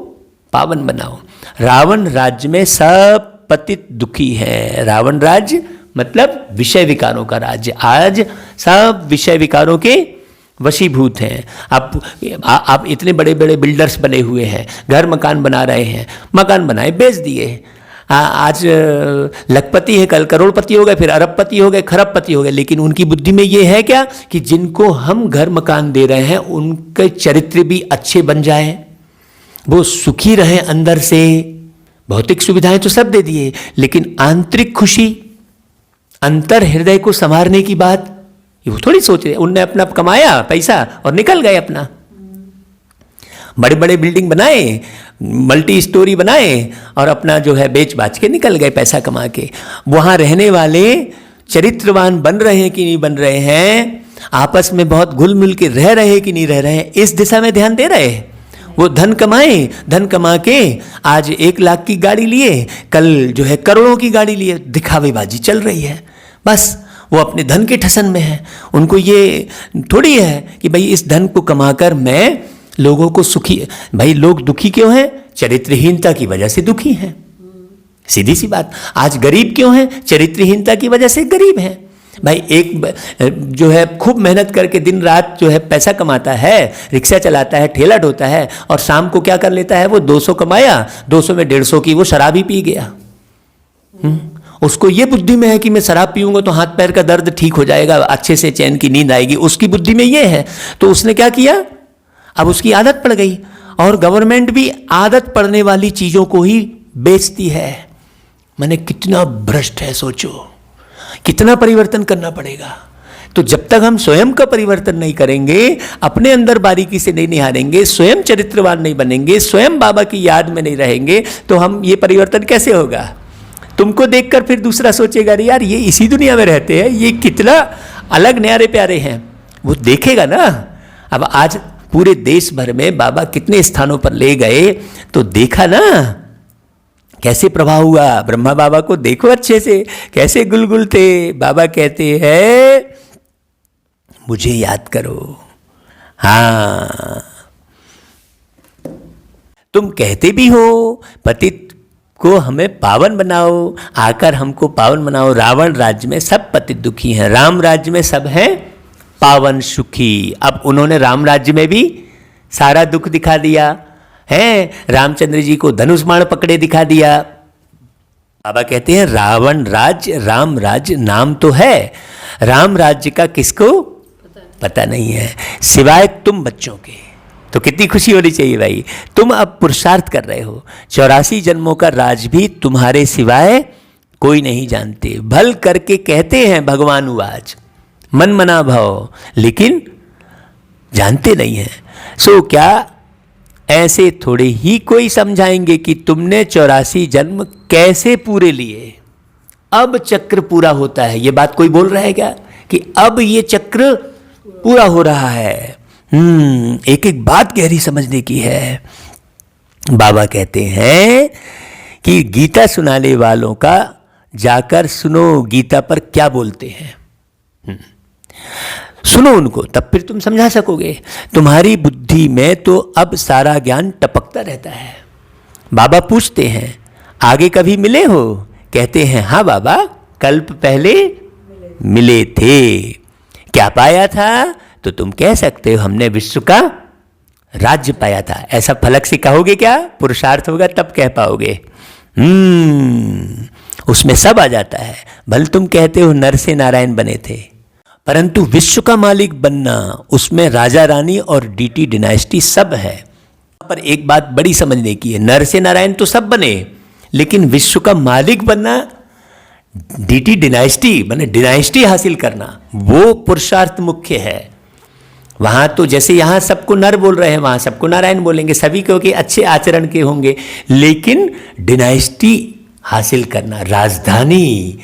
पावन बनाओ। रावण राज्य में सब पतित दुखी है। रावण राज्य मतलब विषय विकारों का राज्य। आज सब विषय विकारों के वशीभूत हैं। आप इतने बड़े बड़े बिल्डर्स बने हुए हैं, घर मकान बना रहे हैं, मकान बनाए बेच दिए। आज लखपति है, कल करोड़पति हो गए, फिर अरबपति हो गए, खरबपति हो गए। लेकिन उनकी बुद्धि में ये है क्या कि जिनको हम घर मकान दे रहे हैं उनके चरित्र भी अच्छे बन जाए, वो सुखी रहे अंदर से। भौतिक सुविधाएं तो सब दे दिए, लेकिन आंतरिक खुशी, अंतर हृदय को संवारने की बात वो थोड़ी सोच रहे। उनने अपना कमाया पैसा और निकल गए अपना, बड़े बड़े बिल्डिंग बनाए, मल्टी स्टोरी बनाए और अपना जो है बेच बाच के निकल गए पैसा कमा के। वहाँ रहने वाले चरित्रवान बन रहे हैं कि नहीं बन रहे हैं, आपस में बहुत घुल मिल के रह रहे हैं कि नहीं रह रहे हैं, इस दिशा में ध्यान दे रहे हैं। वो धन कमाए, धन कमा के आज 1 लाख की गाड़ी लिए, कल जो है करोड़ों की गाड़ी लिए, दिखावेबाजी चल रही है। बस वो अपने धन के ठसन में है। उनको ये थोड़ी है कि भाई इस धन को कमाकर मैं लोगों को सुखी। भाई लोग दुखी क्यों हैं? चरित्रहीनता की वजह से दुखी हैं, सीधी सी बात। आज गरीब क्यों हैं? चरित्रहीनता की वजह से गरीब हैं। भाई एक जो है खूब मेहनत करके दिन रात जो है पैसा कमाता है, रिक्शा चलाता है, ठेला ढोता है, और शाम को क्या कर लेता है, वो 200 कमाया, 200 में 150 की वो शराब ही पी गया। उसको ये बुद्धि में है कि मैं शराब पीऊंगा तो हाथ पैर का दर्द ठीक हो जाएगा, अच्छे से चैन की नींद आएगी, उसकी बुद्धि में ये है। तो उसने क्या किया, अब उसकी आदत पड़ गई। और गवर्नमेंट भी आदत पड़ने वाली चीजों को ही बेचती है। मैंने कितना भ्रष्ट है, सोचो कितना परिवर्तन करना पड़ेगा। तो जब तक हम स्वयं का परिवर्तन नहीं करेंगे, अपने अंदर बारीकी से नहीं निहारेंगे, स्वयं चरित्रवान नहीं बनेंगे, स्वयं बाबा की याद में नहीं रहेंगे, तो हम ये परिवर्तन कैसे होगा? तुमको देखकर फिर दूसरा सोचेगा, अरे यार ये इसी दुनिया में रहते हैं, ये कितना अलग न्यारे प्यारे हैं, वो देखेगा ना। अब आज पूरे देश भर में बाबा कितने स्थानों पर ले गए तो देखा ना कैसे प्रभाव हुआ। ब्रह्मा बाबा को देखो अच्छे से, कैसे गुलगुल थे। बाबा कहते हैं मुझे याद करो। हाँ, तुम कहते भी हो पतित को हमें पावन बनाओ, आकर हमको पावन बनाओ। रावण राज्य में सब पतित दुखी हैं, राम राज्य में सब हैं पावन सुखी। अब उन्होंने राम राज्य में भी सारा दुख दिखा दिया है, रामचंद्र जी को धनुष बाण पकड़े दिखा दिया। बाबा कहते हैं रावण राज्य राम राज्य नाम तो है, राम राज्य का किसको पता नहीं है सिवाय तुम बच्चों के। तो कितनी खुशी होनी चाहिए भाई, तुम अब पुरुषार्थ कर रहे हो। 84 जन्मों का राज भी तुम्हारे सिवाय कोई नहीं जानते। भल करके कहते हैं भगवान उवाच, मन मना भव, लेकिन जानते नहीं हैं। सो क्या ऐसे थोड़े ही कोई समझाएंगे कि तुमने 84 जन्म कैसे पूरे लिए? अब चक्र पूरा होता है। ये बात कोई बोल रहा है क्या कि अब ये चक्र पूरा हो रहा है? एक एक बात गहरी समझने की है। बाबा कहते हैं कि गीता सुनाने वालों का जाकर सुनो गीता पर क्या बोलते हैं, सुनो उनको, तब फिर तुम समझा सकोगे। तुम्हारी बुद्धि में तो अब सारा ज्ञान टपकता रहता है। बाबा पूछते हैं आगे कभी मिले हो? कहते हैं हाँ बाबा, कल्प पहले मिले थे। क्या पाया था? तो तुम कह सकते हो हमने विश्व का राज्य पाया था। ऐसा फलक से कहोगे क्या? पुरुषार्थ होगा तब कह पाओगे। उसमें सब आ जाता है। भले तुम कहते हो नर से नारायण बने थे, परंतु विश्व का मालिक बनना, उसमें राजा रानी और डीटी डिनाइस्टी सब है। पर एक बात बड़ी समझने की है, नर से नारायण तो सब बने, लेकिन विश्व का मालिक बनना, डीटी डिनाइस्टी माने डिनाइस्टी हासिल करना, वो पुरुषार्थ मुख्य है। वहां तो जैसे यहां सबको नर बोल रहे हैं, वहां सबको नारायण बोलेंगे, सभी क्योंकि अच्छे आचरण के होंगे, लेकिन डिनाइस्टी हासिल करना, राजधानी,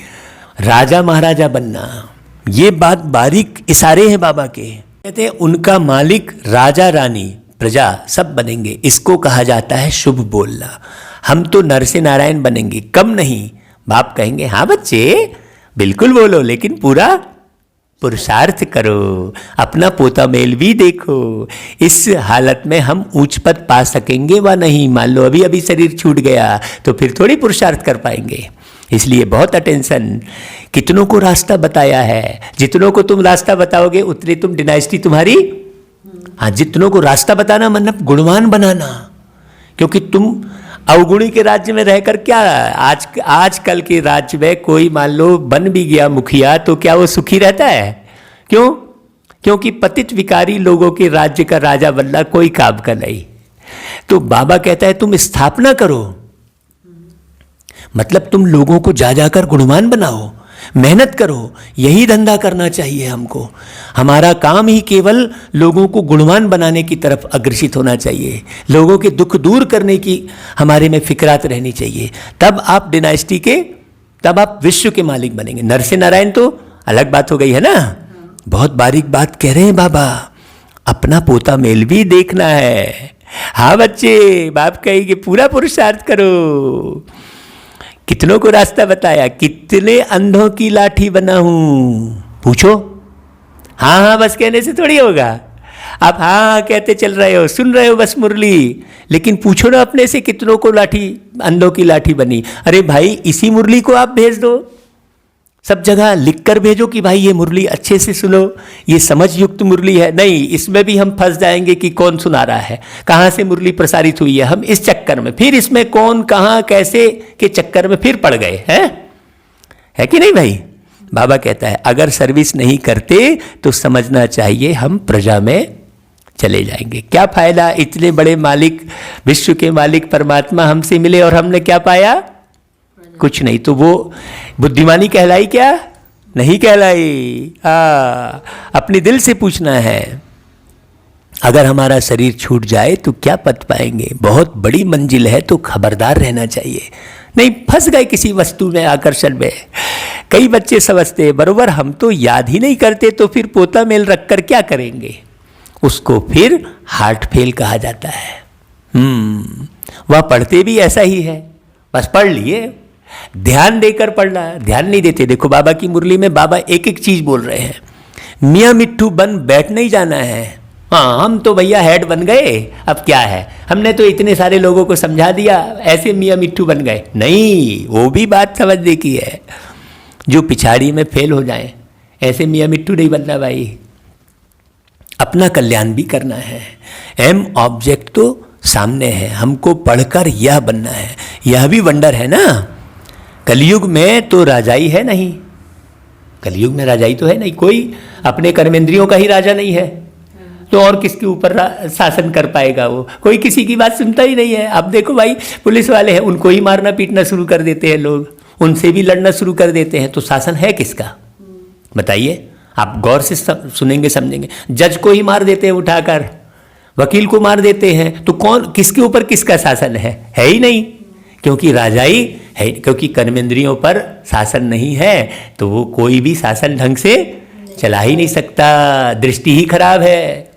राजा महाराजा बनना, ये बात बारीक इशारे हैं बाबा के। कहते हैं उनका मालिक राजा रानी प्रजा सब बनेंगे, इसको कहा जाता है शुभ बोलना। हम तो नर से नारायण बनेंगे, कम नहीं। बाप कहेंगे हाँ बच्चे बिल्कुल बोलो, लेकिन पूरा पुरुषार्थ करो, अपना पोता मेल भी देखो। इस हालत में हम ऊंच पद पा सकेंगे व नहीं। मान लो अभी अभी शरीर छूट गया तो फिर थोड़ी पुरुषार्थ कर पाएंगे। इसलिए बहुत अटेंशन। कितनों को रास्ता बताया है, जितनों को तुम रास्ता बताओगे उतनी तुम डिनाइस्टी तुम्हारी। हाँ, जितनों को रास्ता बताना मतलब गुणवान बनाना। क्योंकि तुम अवगुणी के राज्य में रहकर क्या, आजकल के राज्य में कोई मान लो बन भी गया मुखिया तो क्या वो सुखी रहता है? क्यों? क्योंकि पतित विकारी लोगों के राज्य का राजा बनना कोई काम का नहीं। तो बाबा कहता है तुम स्थापना करो, मतलब तुम लोगों को जा जाकर गुणवान बनाओ, मेहनत करो। यही धंधा करना चाहिए हमको। हमारा काम ही केवल लोगों को गुणवान बनाने की तरफ अग्रसित होना चाहिए। लोगों के दुख दूर करने की हमारे में फिक्रात रहनी चाहिए। तब आप डिनाइस्टी के, तब आप विश्व के मालिक बनेंगे। नर से नारायण तो अलग बात हो गई है ना। बहुत बारीक बात कह रहे हैं बाबा। अपना पोता मेल भी देखना है। हाँ बच्चे, बाप कहेंगे पूरा पुरुषार्थ करो। कितनों को रास्ता बताया, कितने अंधों की लाठी बना हूं, पूछो। हाँ हाँ बस कहने से थोड़ी होगा। आप हाँ हाँ कहते चल रहे हो, सुन रहे हो बस मुरली, लेकिन पूछो ना अपने से कितनों को लाठी, अंधों की लाठी बनी। अरे भाई इसी मुरली को आप भेज दो, सब जगह लिख कर भेजो कि भाई ये मुरली अच्छे से सुनो, ये समझ युक्त मुरली है। नहीं, इसमें भी हम फंस जाएंगे कि कौन सुना रहा है, कहाँ से मुरली प्रसारित हुई है। हम इस चक्कर में, फिर इसमें कौन कहाँ कैसे के चक्कर में फिर पड़ गए हैं, है कि नहीं भाई? बाबा कहता है अगर सर्विस नहीं करते तो समझना चाहिए हम प्रजा में चले जाएंगे। क्या फायदा, इतने बड़े मालिक, विश्व के मालिक परमात्मा हमसे मिले और हमने क्या पाया? कुछ नहीं। तो वो बुद्धिमानी कहलाई क्या? नहीं कहलाई। अपने दिल से पूछना है। अगर हमारा शरीर छूट जाए तो क्या पद पाएंगे? बहुत बड़ी मंजिल है तो खबरदार रहना चाहिए। नहीं फंस गए किसी वस्तु में, आकर्षण में। कई बच्चे समझते हैं बरोबर, हम तो याद ही नहीं करते तो फिर पोता मेल रखकर क्या करेंगे? उसको फिर हार्ट फेल कहा जाता है। वह पढ़ते भी ऐसा ही है, बस पढ़ लिए, ध्यान देकर पढ़ना, ध्यान नहीं देते। देखो बाबा की मुरली में बाबा एक एक चीज बोल रहे हैं। मियाँ मिट्ठू बन बैठ नहीं जाना है। हाँ हम तो भैया हेड बन गए, अब क्या है, हमने तो इतने सारे लोगों को समझा दिया, ऐसे मियाँ मिट्ठू बन गए। नहीं, वो भी बात समझने की है। जो पिछाड़ी में फेल हो जाए ऐसे मियाँ मिट्ठू नहीं बनना भाई। अपना कल्याण भी करना है। एम ऑब्जेक्ट तो सामने है, हमको पढ़कर यह बनना है। यह भी वंडर है ना। कलयुग में तो राजाई है नहीं, कलयुग में राजाई तो है नहीं, कोई अपने कर्मेंद्रियों का ही राजा नहीं है तो और किसके ऊपर शासन कर पाएगा? वो कोई किसी की बात सुनता ही नहीं है। अब देखो भाई पुलिस वाले हैं, उनको ही मारना पीटना शुरू कर देते हैं लोग, उनसे भी लड़ना शुरू कर देते हैं, तो शासन है किसका? बताइए। आप गौर से सुनेंगे समझेंगे। जज को ही मार देते हैं उठाकर, वकील को मार देते हैं, तो कौन, किसके ऊपर किसका शासन है ही नहीं। क्योंकि राजाई है, क्योंकि कर्मेंद्रियों पर शासन नहीं है तो वो कोई भी शासन ढंग से चला ही नहीं सकता। दृष्टि ही खराब है।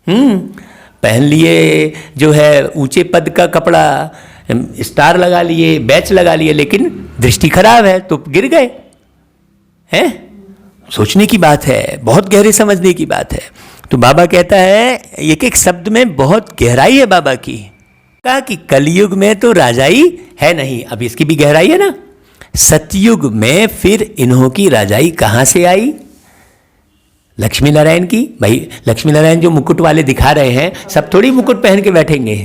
पहन लिए जो है ऊंचे पद का कपड़ा, स्टार लगा लिए, बैच लगा लिए, लेकिन दृष्टि खराब है तो गिर गए हैं। सोचने की बात है, बहुत गहरे समझने की बात है। तो बाबा कहता है एक एक शब्द में बहुत गहराई है बाबा की। कहा कि कलयुग में तो राजाई है नहीं, अब इसकी भी गहराई है ना। सतयुग में फिर इन्हों की राजाई कहाँ से आई? लक्ष्मी नारायण की। भाई लक्ष्मी नारायण जो मुकुट वाले दिखा रहे हैं, सब थोड़ी मुकुट पहन के बैठेंगे।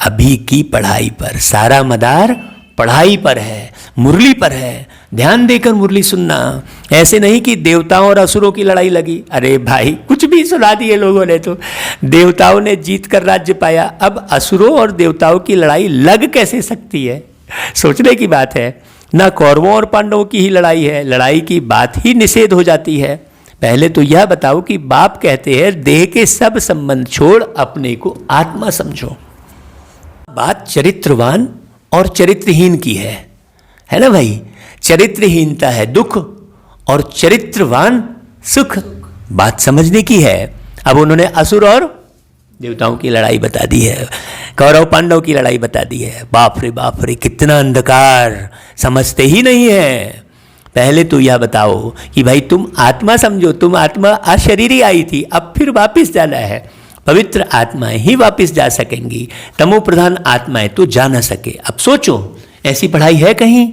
अभी की पढ़ाई पर, सारा मदार पढ़ाई पर है, मुरली पर है। ध्यान देकर मुरली सुनना। ऐसे नहीं कि देवताओं और असुरों की लड़ाई लगी। अरे भाई कुछ भी सुना दिए लोगों ने, तो देवताओं ने जीत कर राज्य पाया, अब असुरों और देवताओं की लड़ाई लग कैसे सकती है? सोचने की बात है ना। कौरवों और पांडवों की ही लड़ाई है, लड़ाई की बात ही निषेध हो जाती है। पहले तो यह बताओ कि बाप कहते हैं देह के सब संबंध छोड़ अपने को आत्मा समझो। बात चरित्रवान और चरित्रहीन की है ना भाई। चरित्रहीनता है दुख और चरित्रवान सुख, बात समझने की है। अब उन्होंने असुर और देवताओं की लड़ाई बता दी है, कौरव पांडव की लड़ाई बता दी है। बाप रे कितना अंधकार, समझते ही नहीं है। पहले तो यह बताओ कि भाई तुम आत्मा समझो, तुम आत्मा अशरीरी आई थी, अब फिर वापस जाना है। पवित्र आत्माएं ही वापस जा सकेंगी, तमो प्रधान आत्माएं तो जा ना सके। अब सोचो, ऐसी पढ़ाई है कहीं?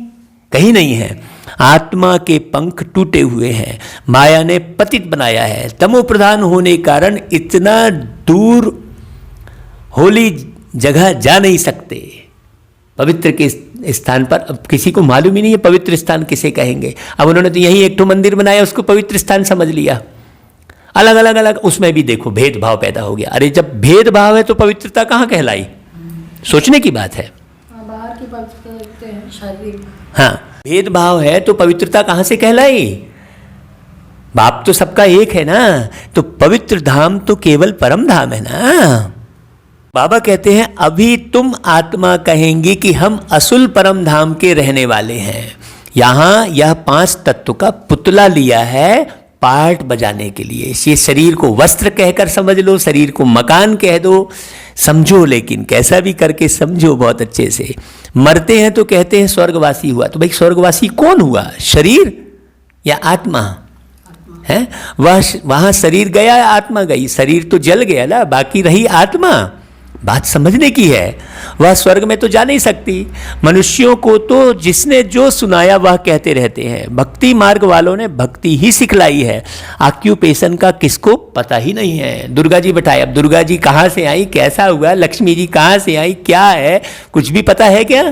कहीं नहीं है। आत्मा के पंख टूटे हुए हैं, माया ने पतित बनाया है, तमो प्रधान होने के कारण इतना दूर होली जगह जा नहीं सकते। पवित्र के स्थान पर अब किसी को मालूम ही नहीं है पवित्र स्थान किसे कहेंगे। अब उन्होंने तो यही एक तो मंदिर बनाया, उसको पवित्र स्थान समझ लिया। अलग अलग अलग, उसमें भी देखो भेदभाव पैदा हो गया। अरे जब भेदभाव है तो पवित्रता कहाँ कहलाई? सोचने की बात है। बाहर की पवित्रता है शारीरिक। हाँ, भेदभाव है तो पवित्रता कहाँ से कहलाई? बाप तो सबका एक है ना, तो पवित्र धाम तो केवल परम धाम है ना। बाबा कहते हैं अभी तुम आत्मा कहेंगी कि हम असुल परम धाम के रहने वाले हैं। यहाँ यह 5 तत्व का पुतला लिया है पार्ट बजाने के लिए। ये शरीर को वस्त्र कहकर समझ लो, शरीर को मकान कह दो, समझो, लेकिन कैसा भी करके समझो बहुत अच्छे से। मरते हैं तो कहते हैं स्वर्गवासी हुआ, तो भाई स्वर्गवासी कौन हुआ? शरीर या आत्मा है? वहाँ शरीर गया, आत्मा गई। शरीर तो जल गया ना, बाकी रही आत्मा। बात समझने की है। वह स्वर्ग में तो जा नहीं सकती। मनुष्यों को तो जिसने जो सुनाया वह कहते रहते हैं। भक्ति मार्ग वालों ने भक्ति ही सिखलाई है, ऑक्यूपेशन का किसको पता ही नहीं है। दुर्गा जी बताए, अब दुर्गा जी कहाँ से आई, कैसा हुआ, लक्ष्मी जी कहाँ से आई, क्या है, कुछ भी पता है क्या?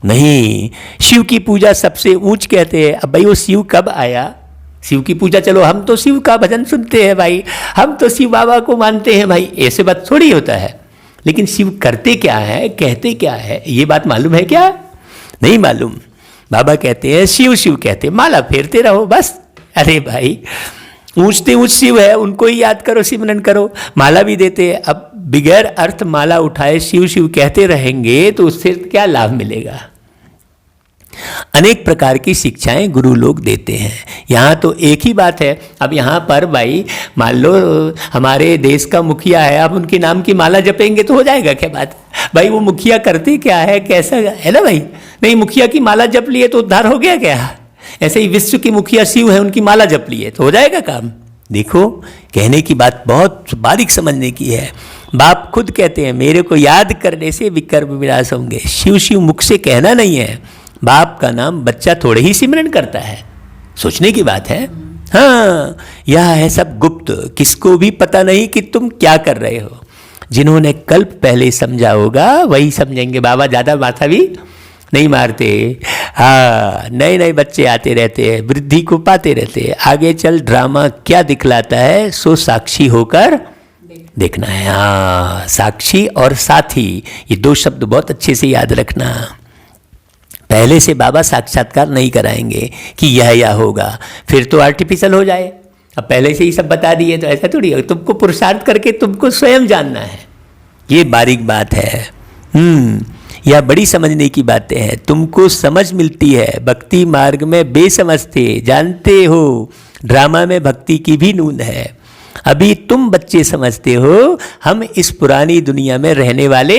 नहीं। शिव की पूजा सबसे ऊंच कहते हैं। अब भाई वो शिव कब आया? शिव की पूजा, चलो हम तो शिव का भजन सुनते हैं भाई, हम तो शिव बाबा को मानते हैं भाई, ऐसे बात थोड़ी होता है। लेकिन शिव करते क्या है, कहते क्या है, ये बात मालूम है क्या? नहीं मालूम। बाबा कहते हैं शिव शिव कहते, माला फेरते रहो बस। अरे भाई, ऊंचते ऊंच शिव है, उनको ही याद करो, सिमरन करो। माला भी देते हैं। अब बिगैर अर्थ माला उठाए शिव शिव कहते रहेंगे तो उससे क्या लाभ मिलेगा? अनेक प्रकार की शिक्षाएं गुरु लोग देते हैं। यहाँ तो एक ही बात है। अब यहाँ पर भाई मान लो हमारे देश का मुखिया है, आप उनके नाम की माला जपेंगे तो हो जाएगा क्या बात? भाई वो मुखिया करते क्या है, कैसा है ना भाई? नहीं, मुखिया की माला जप लिए तो उद्धार हो गया क्या? ऐसे ही विश्व के मुखिया शिव है, उनकी माला जप लिए तो हो जाएगा काम? देखो, कहने की बात बहुत बारीक समझने की है। बाप खुद कहते हैं मेरे को याद करने से विकर्म विनाश होंगे। शिव शिव मुख से कहना नहीं है। बाप का नाम बच्चा थोड़े ही सिमरन करता है, सोचने की बात है। हाँ, यह है सब गुप्त, किसको भी पता नहीं कि तुम क्या कर रहे हो। जिन्होंने कल्प पहले समझा होगा वही समझेंगे। बाबा ज़्यादा माथा भी नहीं मारते। हाँ, नए नए बच्चे आते रहते हैं, वृद्धि को पाते रहते हैं। आगे चल ड्रामा क्या दिखलाता है सो साक्षी होकर देखना है। हाँ, साक्षी और साथी, ये 2 शब्द बहुत अच्छे से याद रखना। पहले से बाबा साक्षात्कार नहीं कराएंगे कि यह होगा, फिर तो आर्टिफिशियल हो जाए। अब पहले से ही सब बता दिए तो ऐसा थोड़ी होगा। तुमको पुरुषार्थ करके तुमको स्वयं जानना है, ये बारीक बात है। यह बड़ी समझने की बातें हैं। तुमको समझ मिलती है, भक्ति मार्ग में बेसमझ थे, जानते हो ड्रामा में भक्ति की भी नून है। अभी तुम बच्चे समझते हो, हम इस पुरानी दुनिया में रहने वाले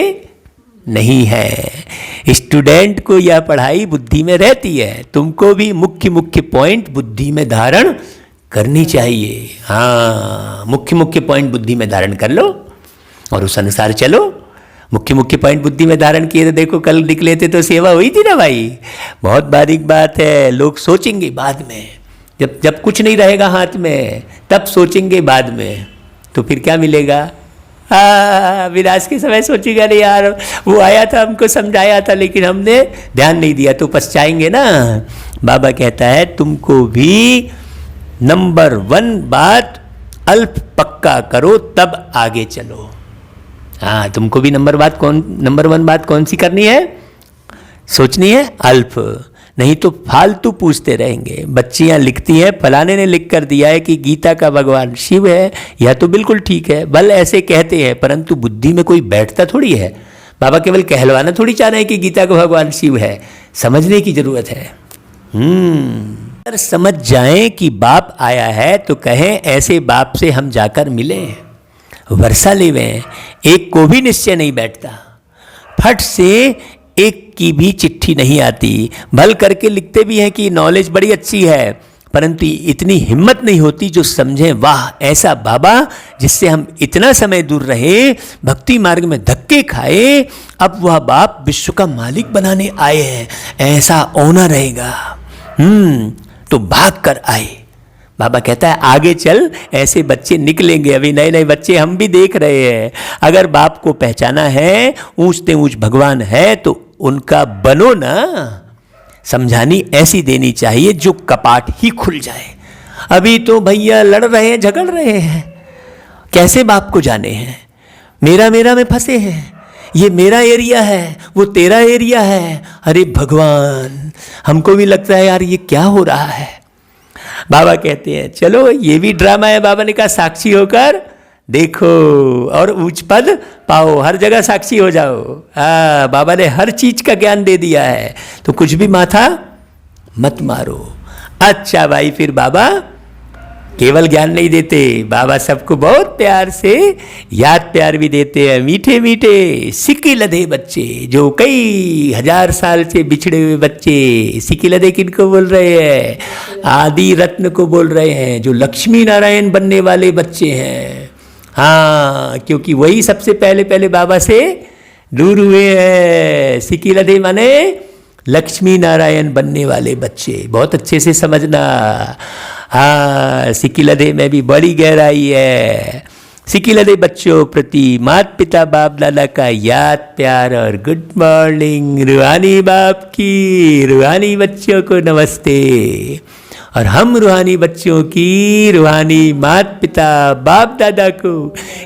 नहीं है। स्टूडेंट को यह पढ़ाई बुद्धि में रहती है, तुमको भी मुख्य मुख्य पॉइंट बुद्धि में धारण करनी चाहिए। हाँ, मुख्य मुख्य पॉइंट बुद्धि में धारण कर लो और उस अनुसार चलो। मुख्य मुख्य पॉइंट बुद्धि में धारण किए तो देखो कल निकले थे तो सेवा हुई थी ना भाई। बहुत बारीक बात है। लोग सोचेंगे बाद में, जब कुछ नहीं रहेगा हाथ में तब सोचेंगे बाद में, तो फिर क्या मिलेगा? विनाश के समय सोचेगा नहीं यार, वो आया था हमको समझाया था लेकिन हमने ध्यान नहीं दिया, तो पछताएंगे ना। बाबा कहता है तुमको भी नंबर 1 बात अल्प पक्का करो तब आगे चलो। हाँ, तुमको भी नंबर 1 बात कौन सी करनी है? सोचनी है अल्प, नहीं तो फालतू पूछते रहेंगे। बच्चियां लिखती हैं फलाने ने लिख कर दिया है कि गीता का भगवान शिव है, यह तो बिल्कुल ठीक है, बल ऐसे कहते हैं, परंतु बुद्धि में कोई बैठता थोड़ी है। बाबा केवल कहलवाना थोड़ी चाह रहे हैं कि गीता का भगवान शिव है, समझने की जरूरत है। अगर समझ जाएं कि बाप आया है तो कहें ऐसे बाप से हम जाकर मिले, वर्षा लेवें। एक को भी निश्चय नहीं बैठता, फट से एक की भी चिट्ठी नहीं आती। भल करके लिखते भी हैं कि नॉलेज बड़ी अच्छी है, परंतु इतनी हिम्मत नहीं होती जो समझें वाह ऐसा बाबा जिससे हम इतना समय दूर रहे, भक्ति मार्ग में धक्के खाए, अब वह बाप विश्व का मालिक बनाने आए हैं, ऐसा होना रहेगा। तो भाग कर आए। बाबा कहता है आगे चल, ऐसे बच्चे निकलेंगे, अभी नए नए बच्चे हम भी देख रहे हैं। अगर बाप को पहचाना है, ऊंचते ऊंच भगवान है, तो उनका बनो ना। समझानी ऐसी देनी चाहिए जो कपाट ही खुल जाए। अभी तो भैया लड़ रहे हैं, झगड़ रहे हैं, कैसे बाप को जाने हैं, मेरा मेरा में फंसे हैं, ये मेरा एरिया है, वो तेरा एरिया है। अरे भगवान, हमको भी लगता है यार ये क्या हो रहा है। बाबा कहते हैं चलो ये भी ड्रामा है। बाबा ने कहा साक्षी होकर देखो और उच्च पद पाओ, हर जगह साक्षी हो जाओ। बाबा ने हर चीज का ज्ञान दे दिया है, तो कुछ भी माथा मत मारो। अच्छा भाई, फिर बाबा केवल ज्ञान नहीं देते, बाबा सबको बहुत प्यार से याद प्यार भी देते हैं। मीठे मीठे सिक्के लदे बच्चे, जो कई हजार साल से बिछड़े हुए बच्चे, सिक्के लदे किनको बोल रहे हैं? आदि रत्न को बोल रहे हैं, जो लक्ष्मी नारायण बनने वाले बच्चे हैं। हाँ, क्योंकि वही सबसे पहले पहले बाबा से दूर हुए हैं। सिक्के लदे माने लक्ष्मी नारायण बनने वाले बच्चे, बहुत अच्छे से समझना। हाँ, सिक्किलधे में भी बड़ी गहराई है। सिक्किलधे बच्चों प्रति माता पिता बाप दादा का याद प्यार और गुड मॉर्निंग। रूहानी बाप की रूहानी बच्चों को नमस्ते, और हम रूहानी बच्चों की रूहानी माता पिता बाप दादा को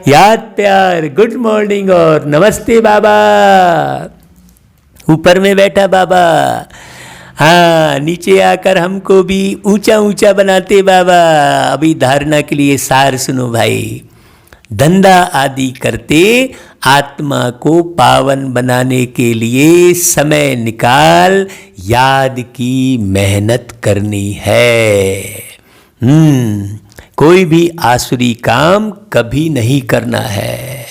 याद प्यार गुड मॉर्निंग और नमस्ते। बाबा ऊपर में बैठा बाबा, हाँ नीचे आकर हमको भी ऊंचा ऊंचा बनाते बाबा। अभी धारणा के लिए सार सुनो भाई। धंधा आदि करते आत्मा को पावन बनाने के लिए समय निकाल याद की मेहनत करनी है। कोई भी आसुरी काम कभी नहीं करना है।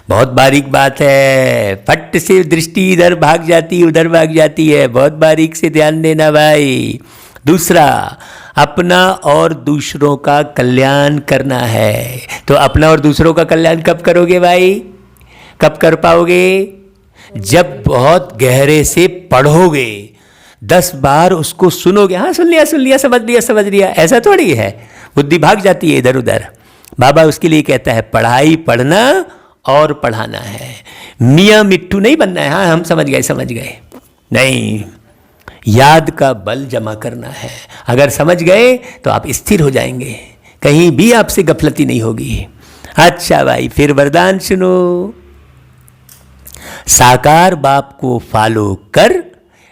बहुत बारीक बात है, फट से दृष्टि इधर भाग जाती उधर भाग जाती है, बहुत बारीक से ध्यान देना भाई। दूसरा, अपना और दूसरों का कल्याण करना है। तो अपना और दूसरों का कल्याण कब करोगे भाई? कब कर पाओगे? जब बहुत गहरे से पढ़ोगे, 10 बार उसको सुनोगे। हाँ सुन लिया समझ लिया, ऐसा थोड़ी है, बुद्धि भाग जाती है इधर उधर। बाबा उसके लिए कहता है पढ़ाई पढ़ना और पढ़ाना है, मियाँ मिट्टू नहीं बनना है। हाँ हम समझ गए, नहीं, याद का बल जमा करना है। अगर समझ गए तो आप स्थिर हो जाएंगे, कहीं भी आपसे गफलती नहीं होगी। अच्छा भाई, फिर वरदान सुनो। साकार बाप को फॉलो कर,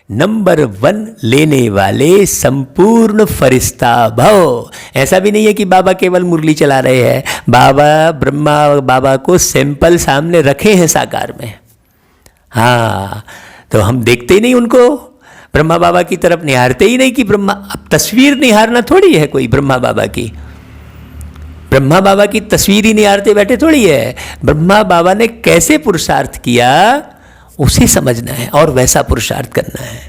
नंबर 1 लेने वाले संपूर्ण फरिश्ता भव। ऐसा भी नहीं है कि बाबा केवल मुरली चला रहे हैं, बाबा ब्रह्मा बाबा को सैंपल सामने रखे हैं साकार में। हाँ, तो हम देखते ही नहीं उनको, ब्रह्मा बाबा की तरफ निहारते ही नहीं कि ब्रह्मा। अब तस्वीर निहारना थोड़ी है कोई ब्रह्मा बाबा की, ब्रह्मा बाबा की तस्वीर ही निहारते बैठे थोड़ी है। ब्रह्मा बाबा ने कैसे पुरुषार्थ किया उसे समझना है और वैसा पुरुषार्थ करना है।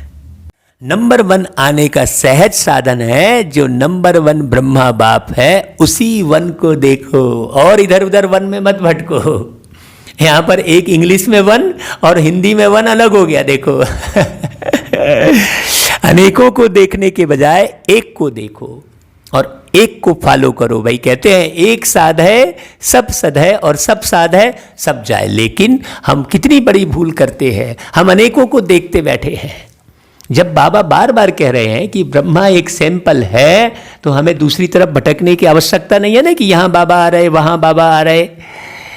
नंबर 1 आने का सहज साधन है, जो नंबर 1 ब्रह्मा बाप है उसी 1 को देखो और इधर उधर 1 में मत भटको। यहाँ पर एक इंग्लिश में 1 और हिंदी में 1 अलग हो गया, देखो। अनेकों को देखने के बजाय एक को देखो और एक को फॉलो करो। भाई कहते हैं एक साध है सब सद है और सब साध है सब जाए। लेकिन हम कितनी बड़ी भूल करते हैं, हम अनेकों को देखते बैठे हैं। जब बाबा बार बार कह रहे हैं कि ब्रह्मा एक सैंपल है, तो हमें दूसरी तरफ भटकने की आवश्यकता नहीं है ना, कि यहाँ बाबा आ रहे वहाँ बाबा आ रहे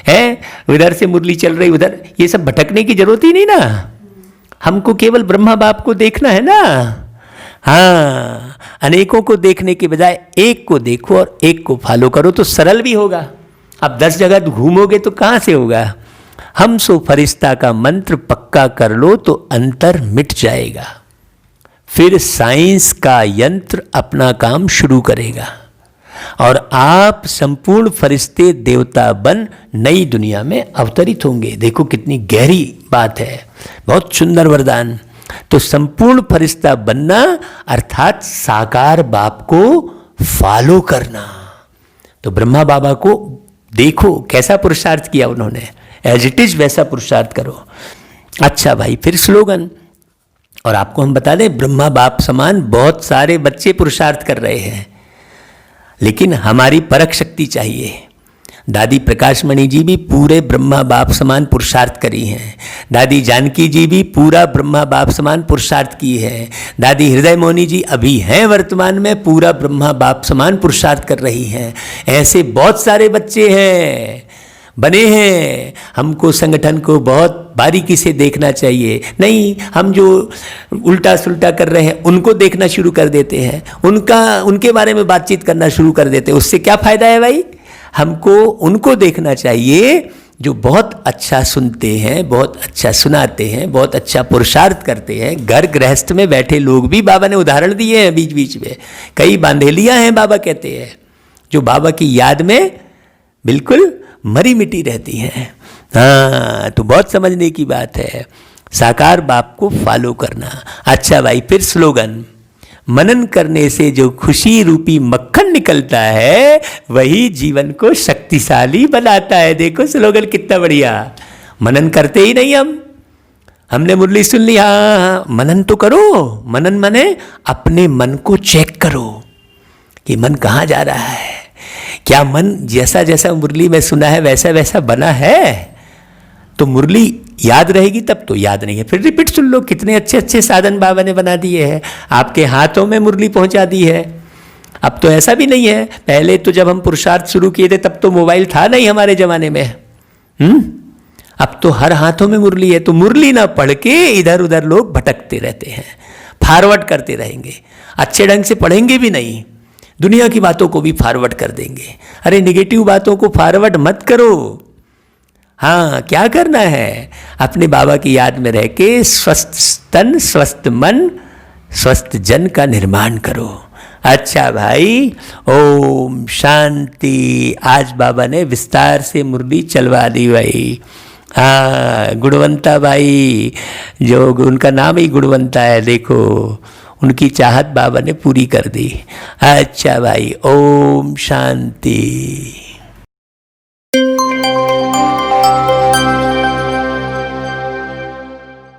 हैं, उधर से मुरली चल रही उधर, ये सब भटकने की जरूरत ही नहीं ना। हमको केवल ब्रह्मा बाप को देखना है ना। हाँ, अनेकों को देखने के बजाय एक को देखो और एक को फॉलो करो, तो सरल भी होगा। अब 10 जगह घूमोगे तो कहाँ से होगा। हम सो फरिश्ता का मंत्र पक्का कर लो तो अंतर मिट जाएगा, फिर साइंस का यंत्र अपना काम शुरू करेगा और आप संपूर्ण फरिश्ते देवता बन नई दुनिया में अवतरित होंगे। देखो कितनी गहरी बात है, बहुत सुंदर वरदान। तो संपूर्ण फरिश्ता बनना अर्थात साकार बाप को फॉलो करना। तो ब्रह्मा बाबा को देखो कैसा पुरुषार्थ किया उन्होंने, एज इट इज वैसा पुरुषार्थ करो। अच्छा भाई, फिर स्लोगन। और आपको हम बता दें, ब्रह्मा बाप समान बहुत सारे बच्चे पुरुषार्थ कर रहे हैं, लेकिन हमारी परख शक्ति चाहिए। दादी प्रकाशमणि जी भी पूरे ब्रह्मा बाप समान पुरुषार्थ करी हैं। दादी जानकी जी भी पूरा ब्रह्मा बाप समान पुरुषार्थ की है। दादी हृदय मोहिनी जी अभी हैं वर्तमान में, पूरा ब्रह्मा बाप समान पुरुषार्थ कर रही हैं। ऐसे बहुत सारे बच्चे हैं, बने हैं। हमको संगठन को बहुत बारीकी से देखना चाहिए। नहीं, हम जो उल्टा सुल्टा कर रहे हैं उनको देखना शुरू कर देते हैं, उनके बारे में बातचीत करना शुरू कर देते हैं। उससे क्या फायदा है भाई? हमको उनको देखना चाहिए जो बहुत अच्छा सुनते हैं, बहुत अच्छा सुनाते हैं, बहुत अच्छा पुरुषार्थ करते हैं। घर गृहस्थ में बैठे लोग भी बाबा ने उदाहरण दिए हैं बीच बीच में। कई बांधेलियां हैं बाबा कहते हैं, जो बाबा की याद में बिल्कुल मरी मिटी रहती हैं। हाँ, तो बहुत समझने की बात है, साकार बाप को फॉलो करना। अच्छा भाई, फिर स्लोगन। मनन करने से जो खुशी रूपी मक्खन निकलता है वही जीवन को शक्तिशाली बनाता है। देखो स्लोगन कितना बढ़िया। मनन करते ही नहीं हमने मुरली सुन ली, हाँ, मनन तो करो। मनन माने अपने मन को चेक करो कि मन कहाँ जा रहा है। क्या मन जैसा जैसा मुरली में सुना है वैसा वैसा बना है? तो मुरली याद रहेगी तब तो, याद नहीं है फिर रिपीट सुन लो। कितने अच्छे अच्छे साधन बाबा ने बना दिए हैं, आपके हाथों में मुरली पहुंचा दी है। अब तो ऐसा भी नहीं है, पहले तो जब हम पुरुषार्थ शुरू किए थे तब तो मोबाइल था नहीं हमारे जमाने में। अब तो हर हाथों में मुरली है, तो मुरली ना पढ़ के इधर उधर लोग भटकते रहते हैं, फॉरवर्ड करते रहेंगे, अच्छे ढंग से पढ़ेंगे भी नहीं, दुनिया की बातों को भी फॉरवर्ड कर देंगे। अरे निगेटिव बातों को फॉरवर्ड मत करो। हाँ, क्या करना है? अपने बाबा की याद में रह के स्वस्थ तन, स्वस्थ मन, स्वस्थ जन का निर्माण करो। अच्छा भाई, ओम शांति। आज बाबा ने विस्तार से मुरली चलवा दी भाई। हाँ, गुणवंता भाई, जो उनका नाम ही गुणवंता है, देखो उनकी चाहत बाबा ने पूरी कर दी। अच्छा भाई, ओम शांति।